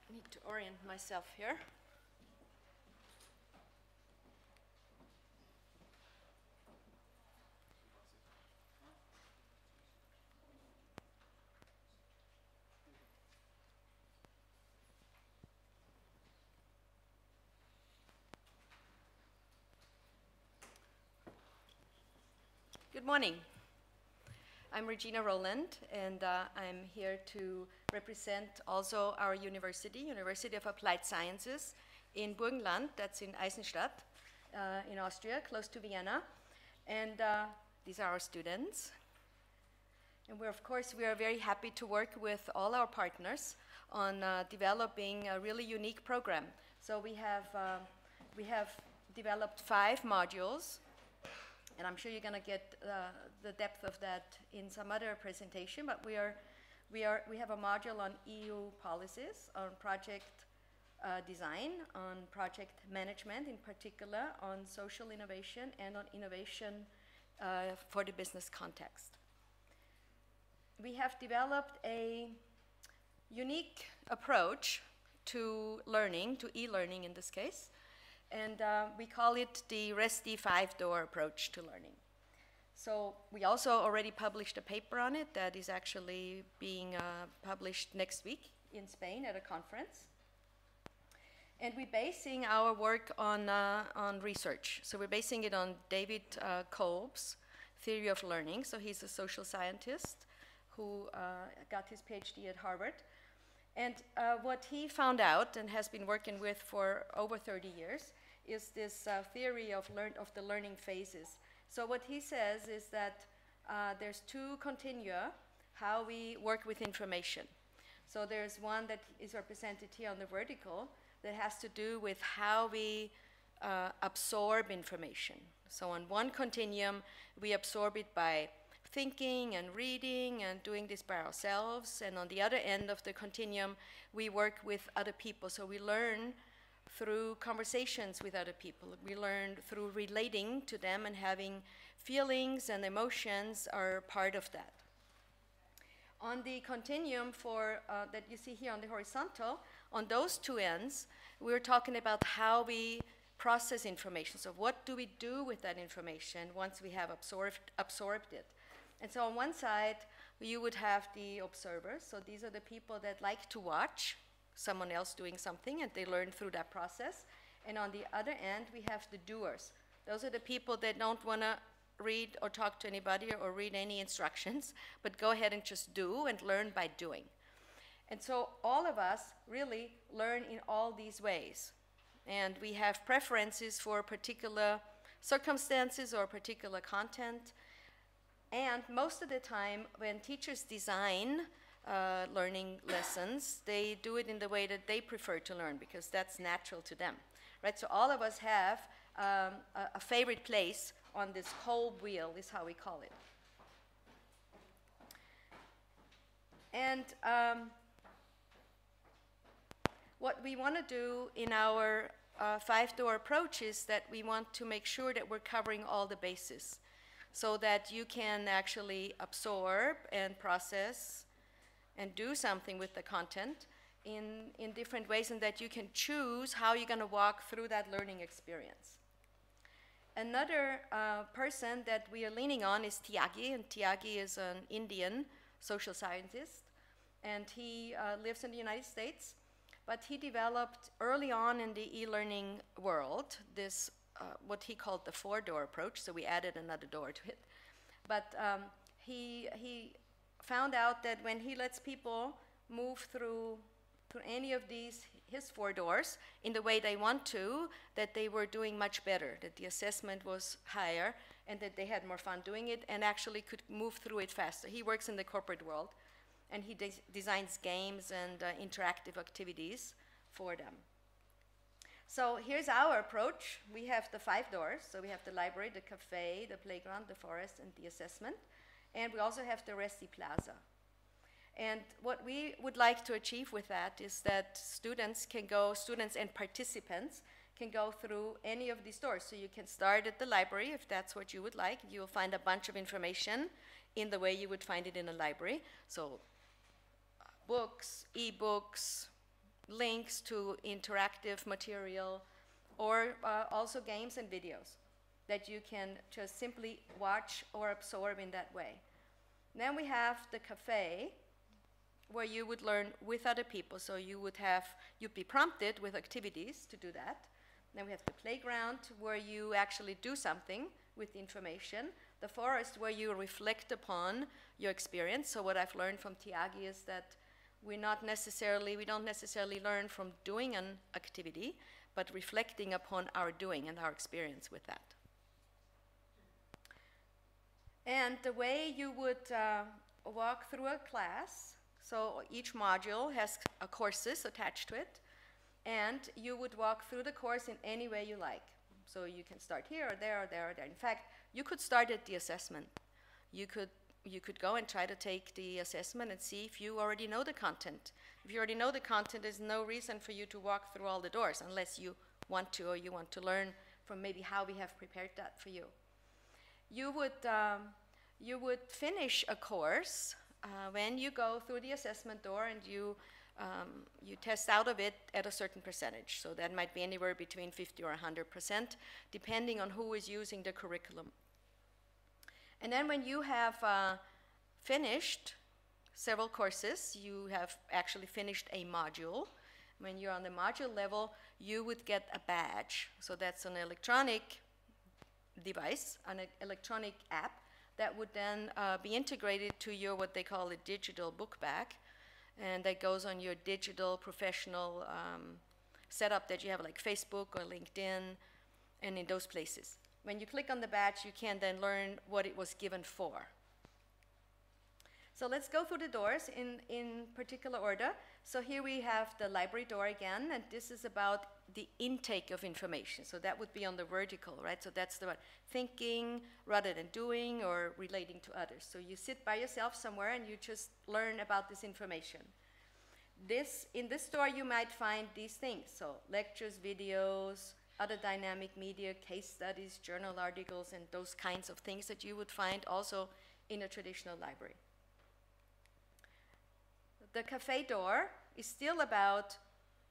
I need to orient myself here. Good morning. I'm Regina Roland, and I'm here to represent also our university, University of Applied Sciences in Burgenland, that's in Eisenstadt, in Austria, close to Vienna. And these are our students. And we're, of course, we are very happy to work with all our partners on developing a really unique program. So we have developed 5 modules. And I'm sure you're going to get the depth of that in some other presentation, but we have a module on EU policies, on project design, on project management in particular, on social innovation, and on innovation for the business context. We have developed a unique approach to learning, to e-learning in this case, and we call it the ReSTI 5-door approach to learning. So we also already published a paper on it that is actually being published next week in Spain at a conference. And we're basing our work on research. So we're basing it on David Kolb's theory of learning. So he's a social scientist who got his PhD at Harvard. And what he found out and has been working with for over 30 years is this theory of the learning phases. So what he says is that there's 2 continua how we work with information. So there's one that is represented here on the vertical that has to do with how we absorb information. So on one continuum, we absorb it by thinking and reading and doing this by ourselves. And on the other end of the continuum, we work with other people. So we learn through conversations with other people. We learn through relating to them, and having feelings and emotions are part of that. On the continuum that you see here on the horizontal, on those 2 ends, we're talking about how we process information. So what do we do with that information once we have absorbed it? And so on one side, you would have the observers. So these are the people that like to watch someone else doing something, and they learn through that process. And on the other end, we have the doers. Those are the people that don't want to read or talk to anybody or read any instructions, but go ahead and just do and learn by doing. And so all of us really learn in all these ways. And we have preferences for particular circumstances or particular content. And most of the time, when teachers design learning lessons, they do it in the way that they prefer to learn, because that's natural to them, right? So all of us have a favorite place on this Kolb wheel, is how we call it. And what we want to do in our 5-door approach is that we want to make sure that we're covering all the bases. so that you can actually absorb and process and do something with the content in different ways, and that you can choose how you're going to walk through that learning experience. Another person that we are leaning on is Tyagi, and Tyagi is an Indian social scientist, and he lives in the United States, but he developed early on in the e-learning world this, what he called the four-door approach, so we added another door to it. But he found out that when he lets people move through any of these, his 4 doors, in the way they want to, that they were doing much better, that the assessment was higher, and that they had more fun doing it, and actually could move through it faster. He works in the corporate world, and he designs games and interactive activities for them. So here's our approach. We have the 5 doors. So we have the library, the cafe, the playground, the forest, and the assessment. And we also have the ReSTI Plaza. And what we would like to achieve with that is that students and participants can go through any of these doors. So you can start at the library if that's what you would like. You'll find a bunch of information in the way you would find it in a library. So books, e-books, links to interactive material, or also games and videos that you can just simply watch or absorb in that way. Then we have the cafe, where you would learn with other people. So you'd be prompted with activities to do that. Then we have the playground, where you actually do something with the information. The forest, where you reflect upon your experience. So what I've learned from Tyagi is that we don't necessarily learn from doing an activity, but reflecting upon our doing and our experience with that. And the way you would walk through a class, so each module has courses attached to it, and you would walk through the course in any way you like. So you can start here or there or there or there. In fact, you could start at the assessment. You could go and try to take the assessment and see if you already know the content. If you already know the content, there's no reason for you to walk through all the doors unless you want to, or you want to learn from maybe how we have prepared that for you. You would finish a course when you go through the assessment door, and you test out of it at a certain percentage. So that might be anywhere between 50 or 100%, depending on who is using the curriculum. And then when you have finished several courses, you have actually finished a module. When you're on the module level, you would get a badge. So that's an electronic device, an electronic app, that would then be integrated to your, what they call a digital book bag, and that goes on your digital professional setup that you have, like Facebook or LinkedIn, and in those places. When you click on the badge, you can then learn what it was given for. So let's go through the doors in particular order. So here we have the library door again, and this is about the intake of information. So that would be on the vertical, right? So that's the thinking rather than doing or relating to others. So you sit by yourself somewhere and you just learn about this information. In this door you might find these things. So lectures, videos, other dynamic media, case studies, journal articles, and those kinds of things that you would find also in a traditional library. The cafe door is still about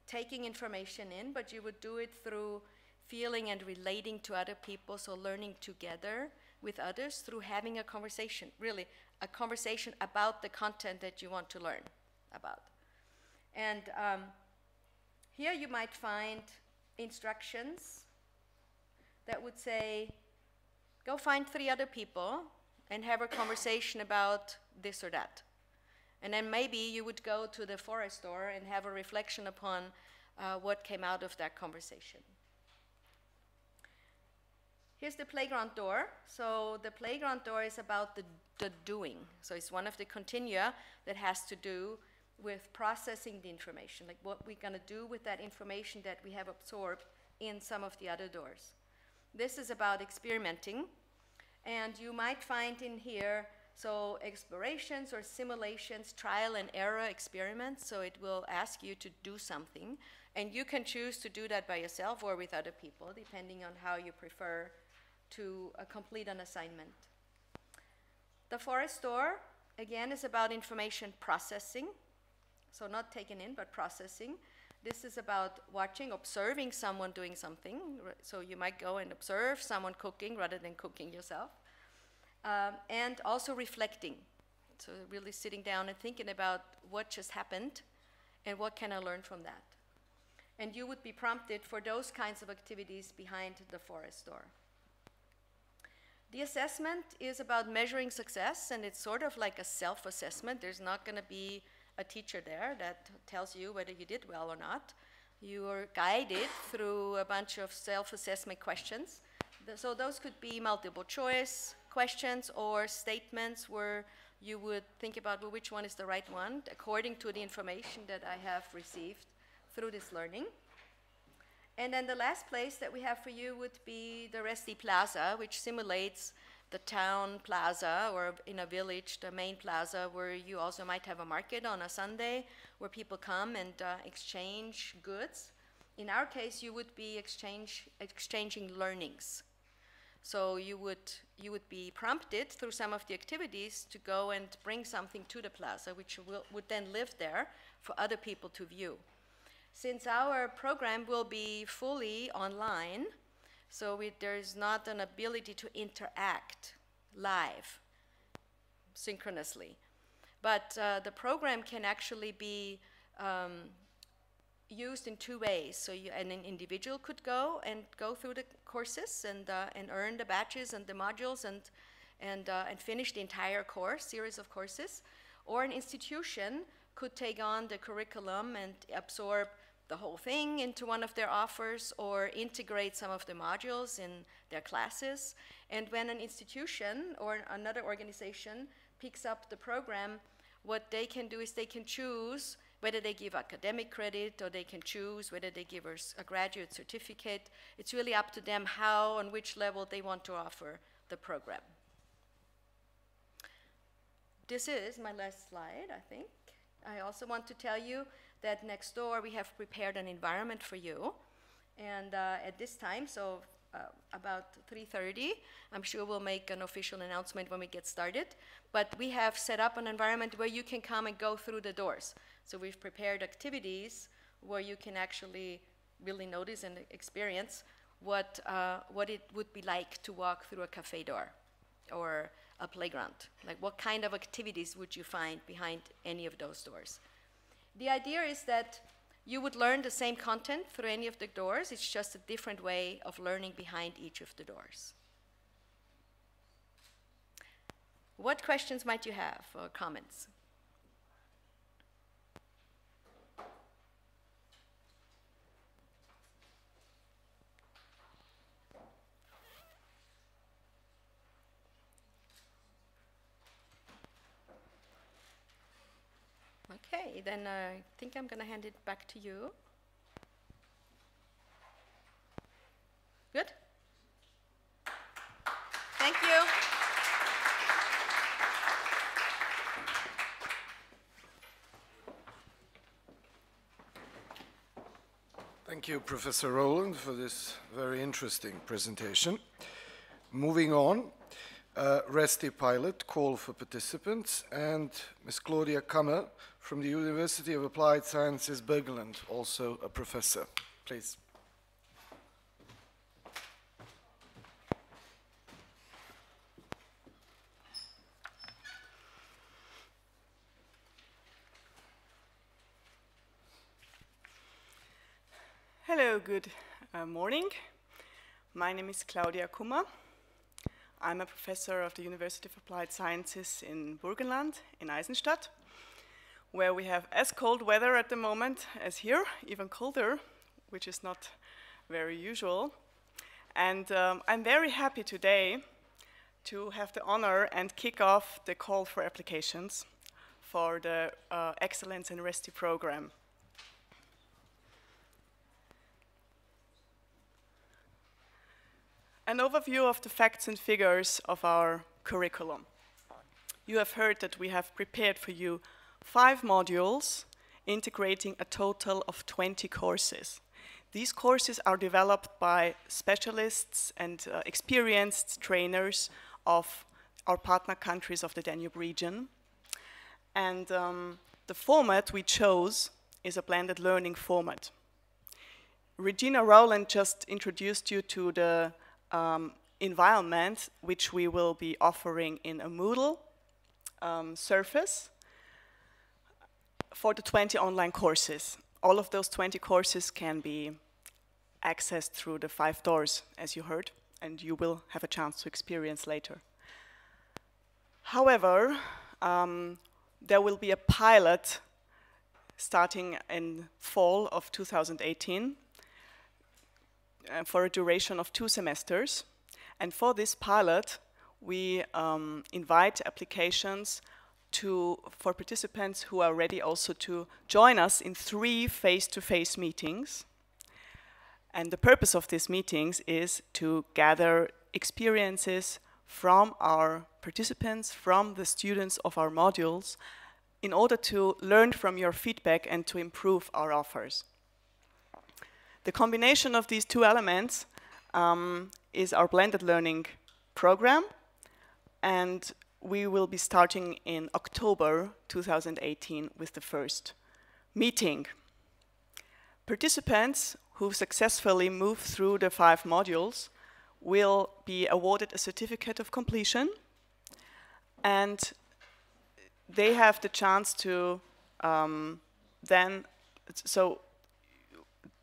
taking information in, but you would do it through feeling and relating to other people, so learning together with others through having a conversation, really a conversation about the content that you want to learn about. And here you might find instructions that would say, go find 3 other people and have a conversation about this or that. And then maybe you would go to the forest door and have a reflection upon what came out of that conversation. Here's the playground door. So the playground door is about the doing. So it's one of the continua that has to do with processing the information, like what we're going to do with that information that we have absorbed in some of the other doors. This is about experimenting. And you might find in here so explorations or simulations, trial and error experiments, so it will ask you to do something, and you can choose to do that by yourself or with other people, depending on how you prefer to complete an assignment. The forest tour, again, is about information processing. So not taken in, but processing. This is about watching, observing someone doing something. So you might go and observe someone cooking rather than cooking yourself. And also reflecting. So really sitting down and thinking about what just happened and what can I learn from that. And you would be prompted for those kinds of activities behind the forest tour. The assessment is about measuring success, and it's sort of like a self-assessment. There's not going to be a teacher there that tells you whether you did well or not. You are guided through a bunch of self-assessment questions. So those could be multiple choice questions or statements where you would think about, well, which one is the right one according to the information that I have received through this learning. And then the last place that we have for you would be the ReSTI Plaza, which simulates the town plaza, or in a village, the main plaza, where you also might have a market on a Sunday where people come and exchange goods. In our case, you would be exchanging learnings. So you would be prompted through some of the activities to go and bring something to the plaza, which would then live there for other people to view. Since our program will be fully online, so there's not an ability to interact live, synchronously. But the program can actually be used in two ways. So an individual could go through the courses and earn the badges and the modules and finish the entire series of courses. Or an institution could take on the curriculum and absorb the whole thing into one of their offers, or integrate some of the modules in their classes. And when an institution or another organization picks up the program, what they can do is they can choose whether they give academic credit, or they can choose whether they give us a graduate certificate. It's really up to them how and which level they want to offer the program. This is my last slide, I think. I also want to tell you that next door we have prepared an environment for you. And at this time, so about 3:30, I'm sure we'll make an official announcement when we get started. But we have set up an environment where you can come and go through the doors. So we've prepared activities where you can actually really notice and experience what it would be like to walk through a cafe door or a playground. Like, what kind of activities would you find behind any of those doors? The idea is that you would learn the same content through any of the doors. It's just a different way of learning behind each of the doors. What questions might you have, or comments? Okay, then I think I'm going to hand it back to you. Good? Thank you. Thank you, Professor Roland, for this very interesting presentation. Moving on, ReSTI pilot call for participants, and Ms. Claudia Kammer from the University of Applied Sciences, Burgenland, also a professor. Please. Hello, good morning. My name is Claudia Kammer. I'm a professor of the University of Applied Sciences in Burgenland, in Eisenstadt, where we have as cold weather at the moment as here, even colder, which is not very usual. And I'm very happy today to have the honor and kick off the call for applications for the Excellence-in-ReSTI program. An overview of the facts and figures of our curriculum. You have heard that we have prepared for you 5 modules integrating a total of 20 courses. These courses are developed by specialists and experienced trainers of our partner countries of the Danube region. And the format we chose is a blended learning format. Regina Rowland just introduced you to the environment which we will be offering in a Moodle surface for the 20 online courses. All of those 20 courses can be accessed through the 5 doors, as you heard, and you will have a chance to experience later. However, there will be a pilot starting in fall of 2018 for a duration of 2 semesters. And for this pilot, we invite applications for participants who are ready also to join us in 3 face-to-face meetings. And the purpose of these meetings is to gather experiences from our participants, from the students of our modules, in order to learn from your feedback and to improve our offers. The combination of these 2 elements is our blended learning program, and we will be starting in October 2018 with the first meeting. Participants who successfully move through the 5 modules will be awarded a certificate of completion, and they have the chance to so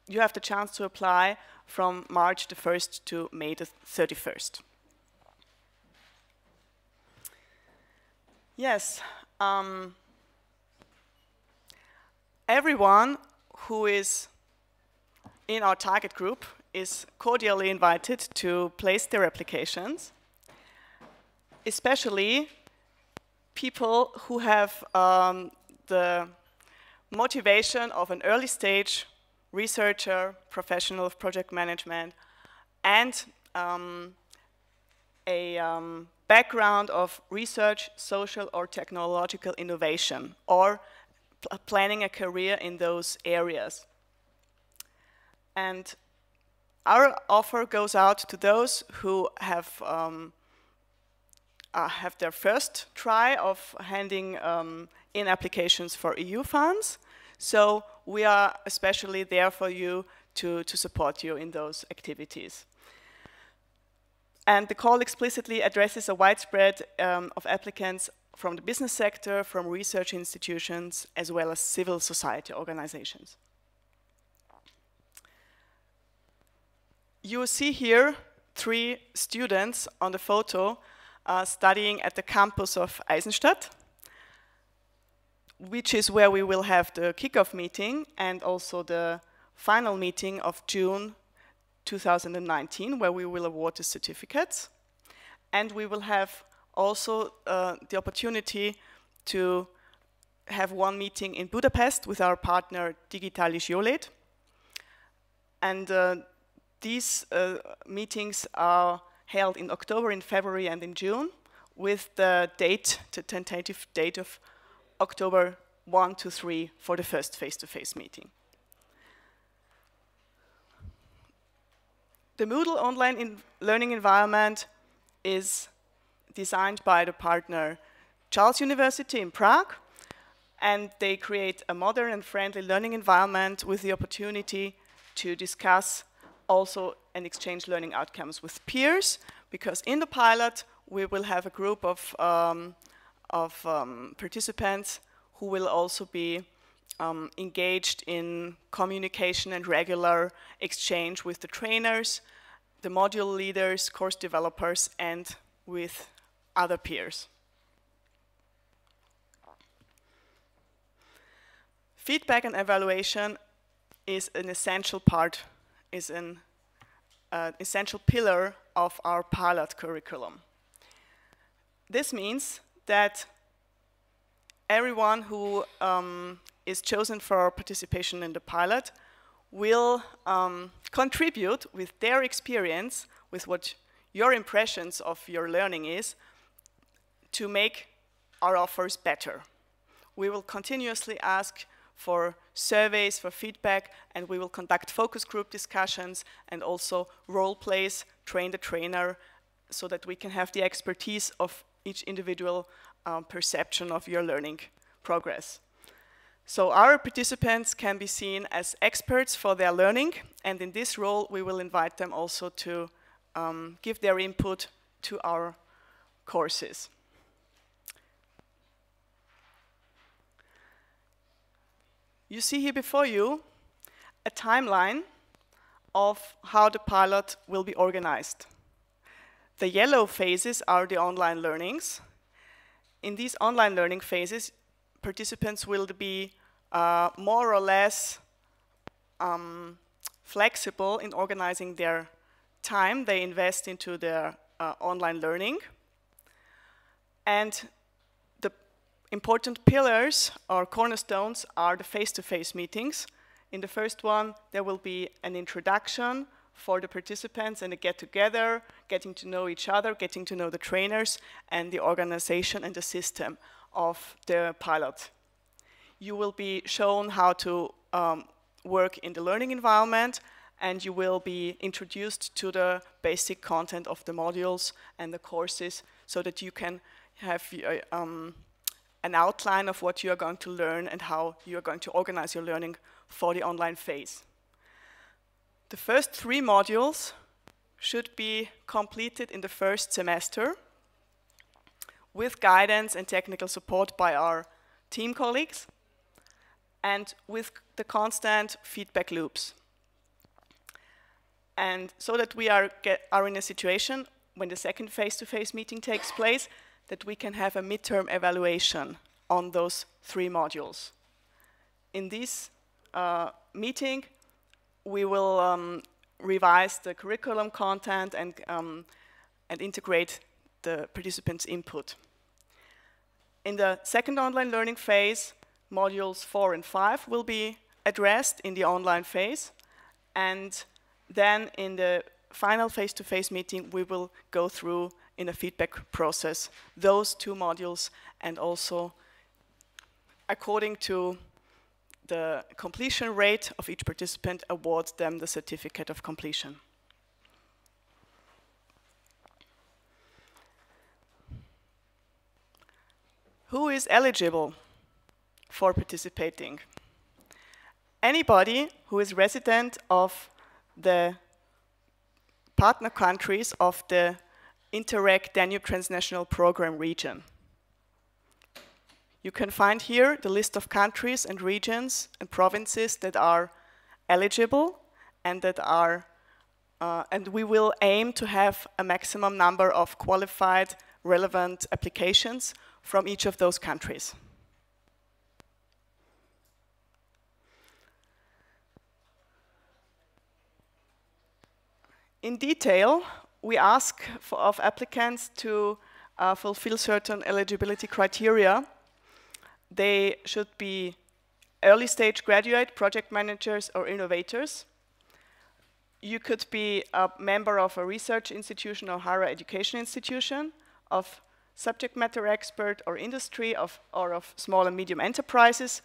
you have the chance to apply from March the 1st to May the 31st. Yes, everyone who is in our target group is cordially invited to place their applications, especially people who have the motivation of an early stage researcher, professional of project management, and a background of research, social or technological innovation, or planning a career in those areas. And our offer goes out to those who have their first try of handing in applications for EU funds. So we are especially there for you to support you in those activities. And the call explicitly addresses a widespread of applicants from the business sector, from research institutions, as well as civil society organizations. You see here 3 students on the photo studying at the campus of Eisenstadt, which is where we will have the kickoff meeting and also the final meeting of June 2019, where we will award the certificates. And we will have also the opportunity to have 1 meeting in Budapest with our partner Digitális Jólét. And these meetings are held in October, in February, and in June, with the tentative date of October 1 to 3 for the first face-to-face meeting. The Moodle online learning environment is designed by the partner Charles University in Prague, and they create a modern and friendly learning environment with the opportunity to discuss also and exchange learning outcomes with peers, because in the pilot we will have a group of participants who will also be engaged in communication and regular exchange with the trainers, the module leaders, course developers, and with other peers. Feedback and evaluation is an essential part, is an essential pillar of our pilot curriculum. This means that everyone who is chosen for participation in the pilot will contribute with their experience, with what your impressions of your learning is, to make our offers better. We will continuously ask for surveys, for feedback, and we will conduct focus group discussions and also role plays, train the trainer, so that we can have the expertise of each individual perception of your learning progress. So our participants can be seen as experts for their learning, and in this role we will invite them also to give their input to our courses. You see here before you a timeline of how the pilot will be organized. The yellow phases are the online learnings. In these online learning phases, participants will be more or less flexible in organizing their time they invest into their online learning. And the important pillars or cornerstones are the face-to-face meetings. In the first one, there will be an introduction for the participants and a get-together, getting to know each other, getting to know the trainers and the organization and the system of the pilot. You will be shown how to work in the learning environment, and you will be introduced to the basic content of the modules and the courses so that you can have an outline of what you are going to learn and how you are going to organize your learning for the online phase. The first 3 modules should be completed in the first semester with guidance and technical support by our team colleagues and with the constant feedback loops. And so that we are in a situation when the second face-to-face meeting takes place that we can have a midterm evaluation on those 3 modules. In this meeting, we will revise the curriculum content and integrate the participants' input. In the second online learning phase, modules 4 and 5 will be addressed in the online phase, and then in the final face-to-face meeting, we will go through in a feedback process those 2 modules, and also according to the completion rate of each participant, award them the certificate of completion. Who is eligible for participating? Anybody who is resident of the partner countries of the Interreg Danube Transnational Program region. You can find here the list of countries and regions and provinces that are eligible and that are, and we will aim to have a maximum number of qualified, relevant applications from each of those countries. In detail, we ask of applicants to fulfill certain eligibility criteria. They should be early stage graduate, project managers, or innovators. You could be a member of a research institution or higher education institution, of subject matter expert or industry, or of small and medium enterprises,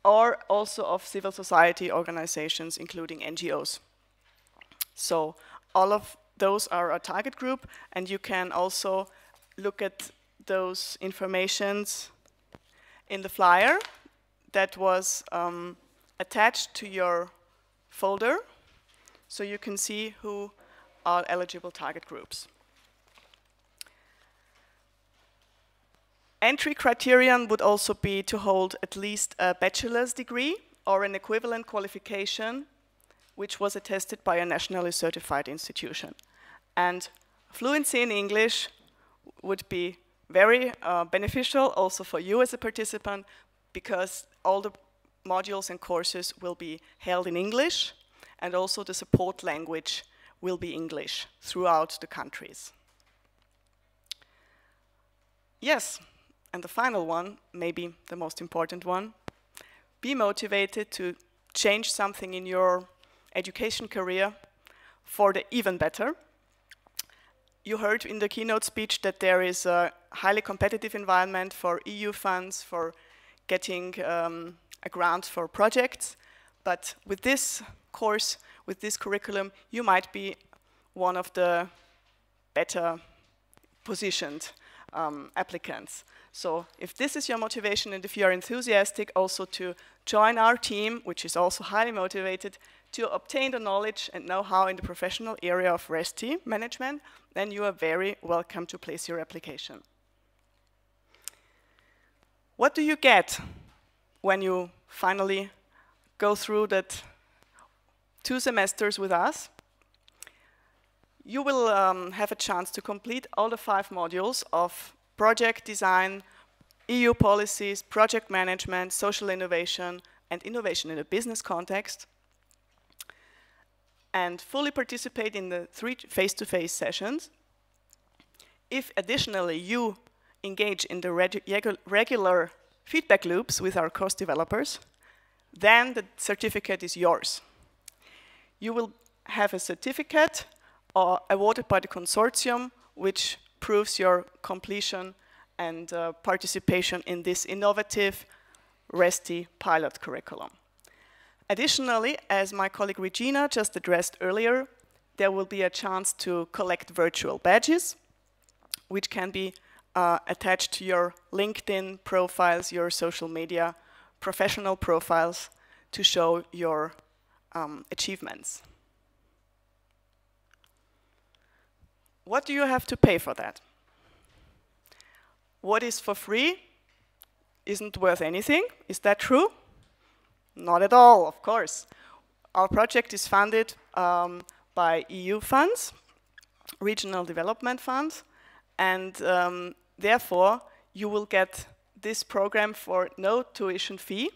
or also of civil society organizations, including NGOs. So all of those are our target group, and you can also look at those informations in the flyer that was attached to your folder, so you can see who are eligible target groups. Entry criterion would also be to hold at least a bachelor's degree or an equivalent qualification which was attested by a nationally certified institution. And fluency in English would be very beneficial also for you as a participant, because all the modules and courses will be held in English, and also the support language will be English throughout the countries. Yes, and the final one, maybe the most important one, be motivated to change something in your education career for the even better. You heard in the keynote speech that there is a highly competitive environment for EU funds, for getting a grant for projects. But with this course, with this curriculum, you might be one of the better positioned applicants. So if this is your motivation and if you are enthusiastic also to join our team, which is also highly motivated, to obtain the knowledge and know-how in the professional area of ReSTI management, then you are very welcome to place your application. What do you get when you finally go through that 2 semesters with us? You will have a chance to complete all the 5 modules of project design, EU policies, project management, social innovation, and innovation in a business context, and fully participate in the 3 face-to-face sessions. If additionally you engage in the regular feedback loops with our course developers, then the certificate is yours. You will have a certificate awarded by the consortium, which proves your completion and participation in this innovative ReSTI pilot curriculum. Additionally, as my colleague Regina just addressed earlier, there will be a chance to collect virtual badges, which can be attached to your LinkedIn profiles, your social media, professional profiles to show your achievements. What do you have to pay for that? What is for free isn't worth anything. Is that true? Not at all, of course. Our project is funded by EU funds, regional development funds, and therefore you will get this program for no tuition fee.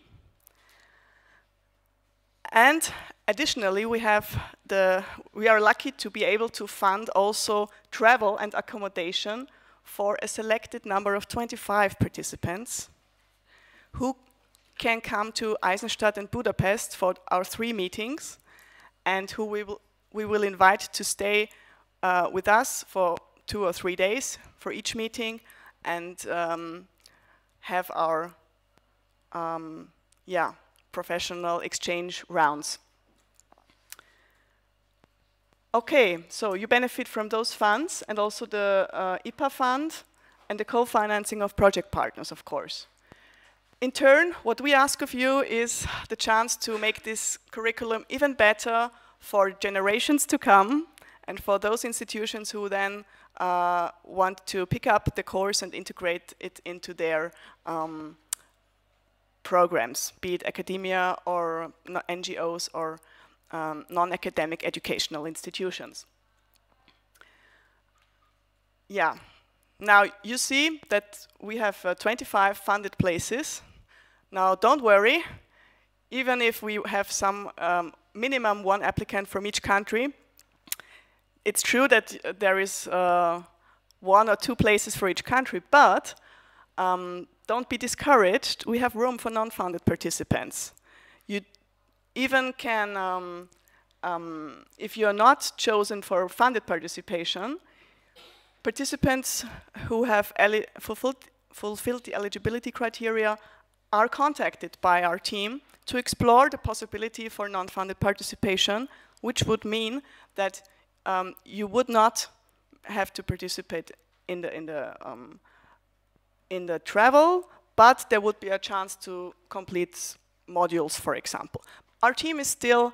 And additionally, we are lucky to be able to fund also travel and accommodation for a selected number of 25 participants who can come to Eisenstadt and Budapest for our 3 meetings, and who we will invite to stay with us for 2 or 3 days for each meeting, and have our professional exchange rounds. Okay, so you benefit from those funds and also the IPA fund and the co-financing of project partners, of course. In turn, what we ask of you is the chance to make this curriculum even better for generations to come, and for those institutions who then want to pick up the course and integrate it into their programs, be it academia or NGOs or non-academic educational institutions. Yeah. Now, you see that we have 25 funded places. Now, don't worry. Even if we have some minimum 1 applicant from each country, it's true that there is 1 or 2 places for each country, but don't be discouraged. We have room for non-funded participants. You even can, if you are not chosen for funded participation, participants who have fulfilled the eligibility criteria are contacted by our team to explore the possibility for non-funded participation, which would mean that you would not have to participate in the travel, but there would be a chance to complete modules, for example. Our team is still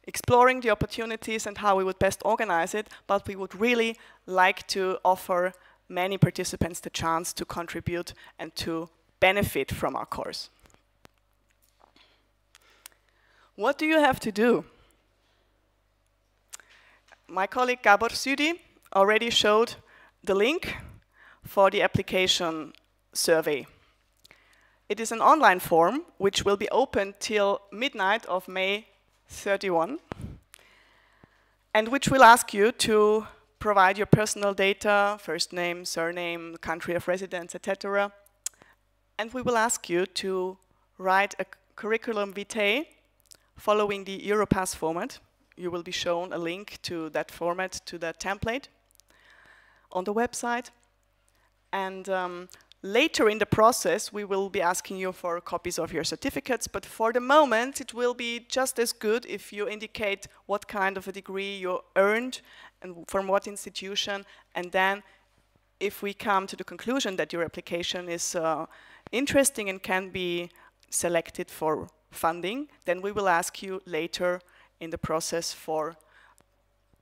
exploring the opportunities and how we would best organize it, but we would really like to offer many participants the chance to contribute and to benefit from our course. What do you have to do? My colleague Gabor Südi already showed the link for the application survey. It is an online form which will be open till midnight of May 31, and which will ask you to provide your personal data, first name, surname, country of residence, etc. And we will ask you to write a curriculum vitae following the Europass format. You will be shown a link to that format, to that template on the website. And later in the process, we will be asking you for copies of your certificates, but for the moment, it will be just as good if you indicate what kind of a degree you earned and from what institution, and then if we come to the conclusion that your application is interesting and can be selected for funding, then we will ask you later in the process for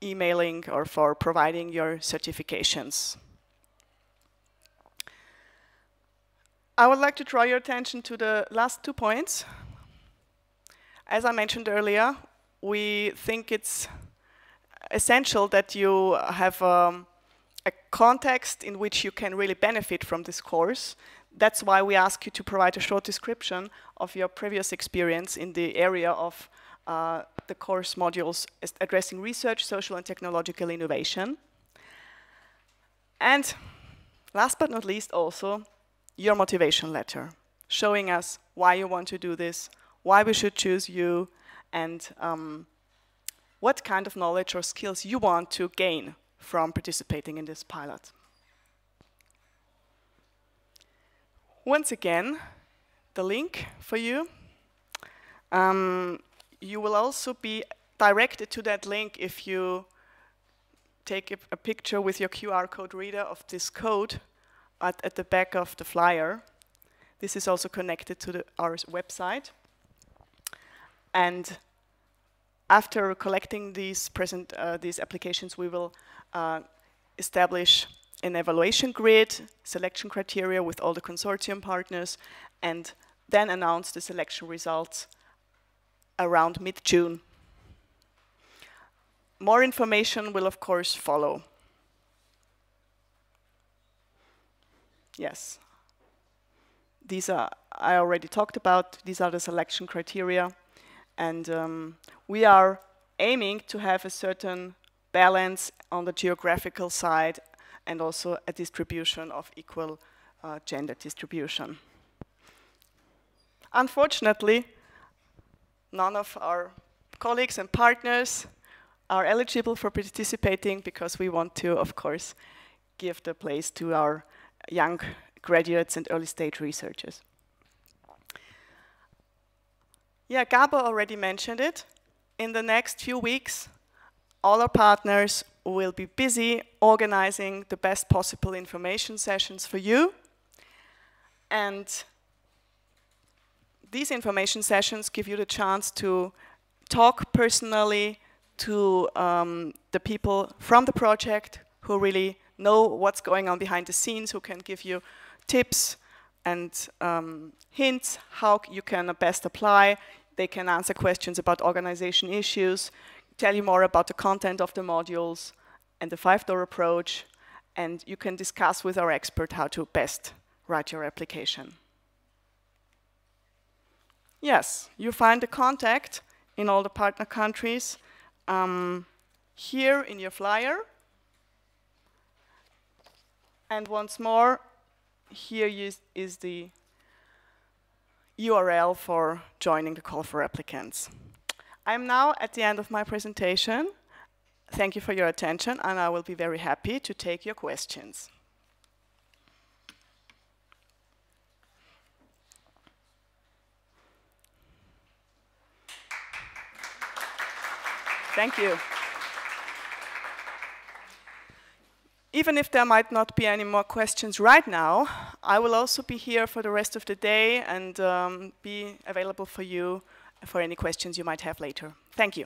emailing or for providing your certifications. I would like to draw your attention to the last 2 points. As I mentioned earlier, we think it's essential that you have a context in which you can really benefit from this course. That's why we ask you to provide a short description of your previous experience in the area of the course modules addressing research, social and technological innovation. And last but not least also, your motivation letter, showing us why you want to do this, why we should choose you, and what kind of knowledge or skills you want to gain from participating in this pilot. Once again, the link for you. You will also be directed to that link if you take a picture with your QR code reader of this code at the back of the flyer. This is also connected to our website. And after collecting these applications, we will establish an evaluation grid, selection criteria with all the consortium partners, and then announce the selection results around mid-June. More information will, of course, follow. Yes. These are, I already talked about, these are the selection criteria. And we are aiming to have a certain balance on the geographical side and also a distribution of equal gender distribution. Unfortunately, none of our colleagues and partners are eligible for participating because we want to, of course, give the place to our young graduates and early stage researchers. Yeah, Gabo already mentioned it. In the next few weeks, all our partners will be busy organizing the best possible information sessions for you. And these information sessions give you the chance to talk personally to the people from the project who really know what's going on behind the scenes, who can give you tips and hints how you can best apply. They can answer questions about organization issues, tell you more about the content of the modules and the 5-door approach, and you can discuss with our expert how to best write your application. Yes, you find the contact in all the partner countries here in your flyer. And once more, here is the URL for joining the call for applicants. I'm now at the end of my presentation. Thank you for your attention, and I will be very happy to take your questions. Thank you. Even if there might not be any more questions right now, I will also be here for the rest of the day and be available for you for any questions you might have later. Thank you.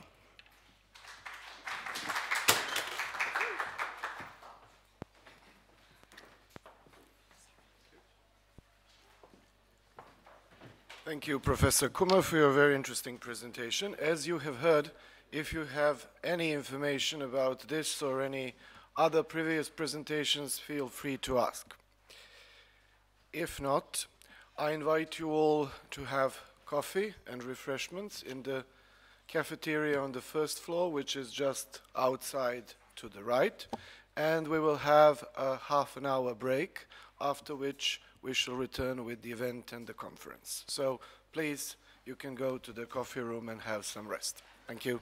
Thank you, Professor Kummer, for your very interesting presentation. As you have heard, if you have any information about this or any other previous presentations, feel free to ask. If not, I invite you all to have coffee and refreshments in the cafeteria on the first floor, which is just outside to the right. And we will have a half-an-hour break, after which we shall return with the event and the conference. So please, you can go to the coffee room and have some rest. Thank you.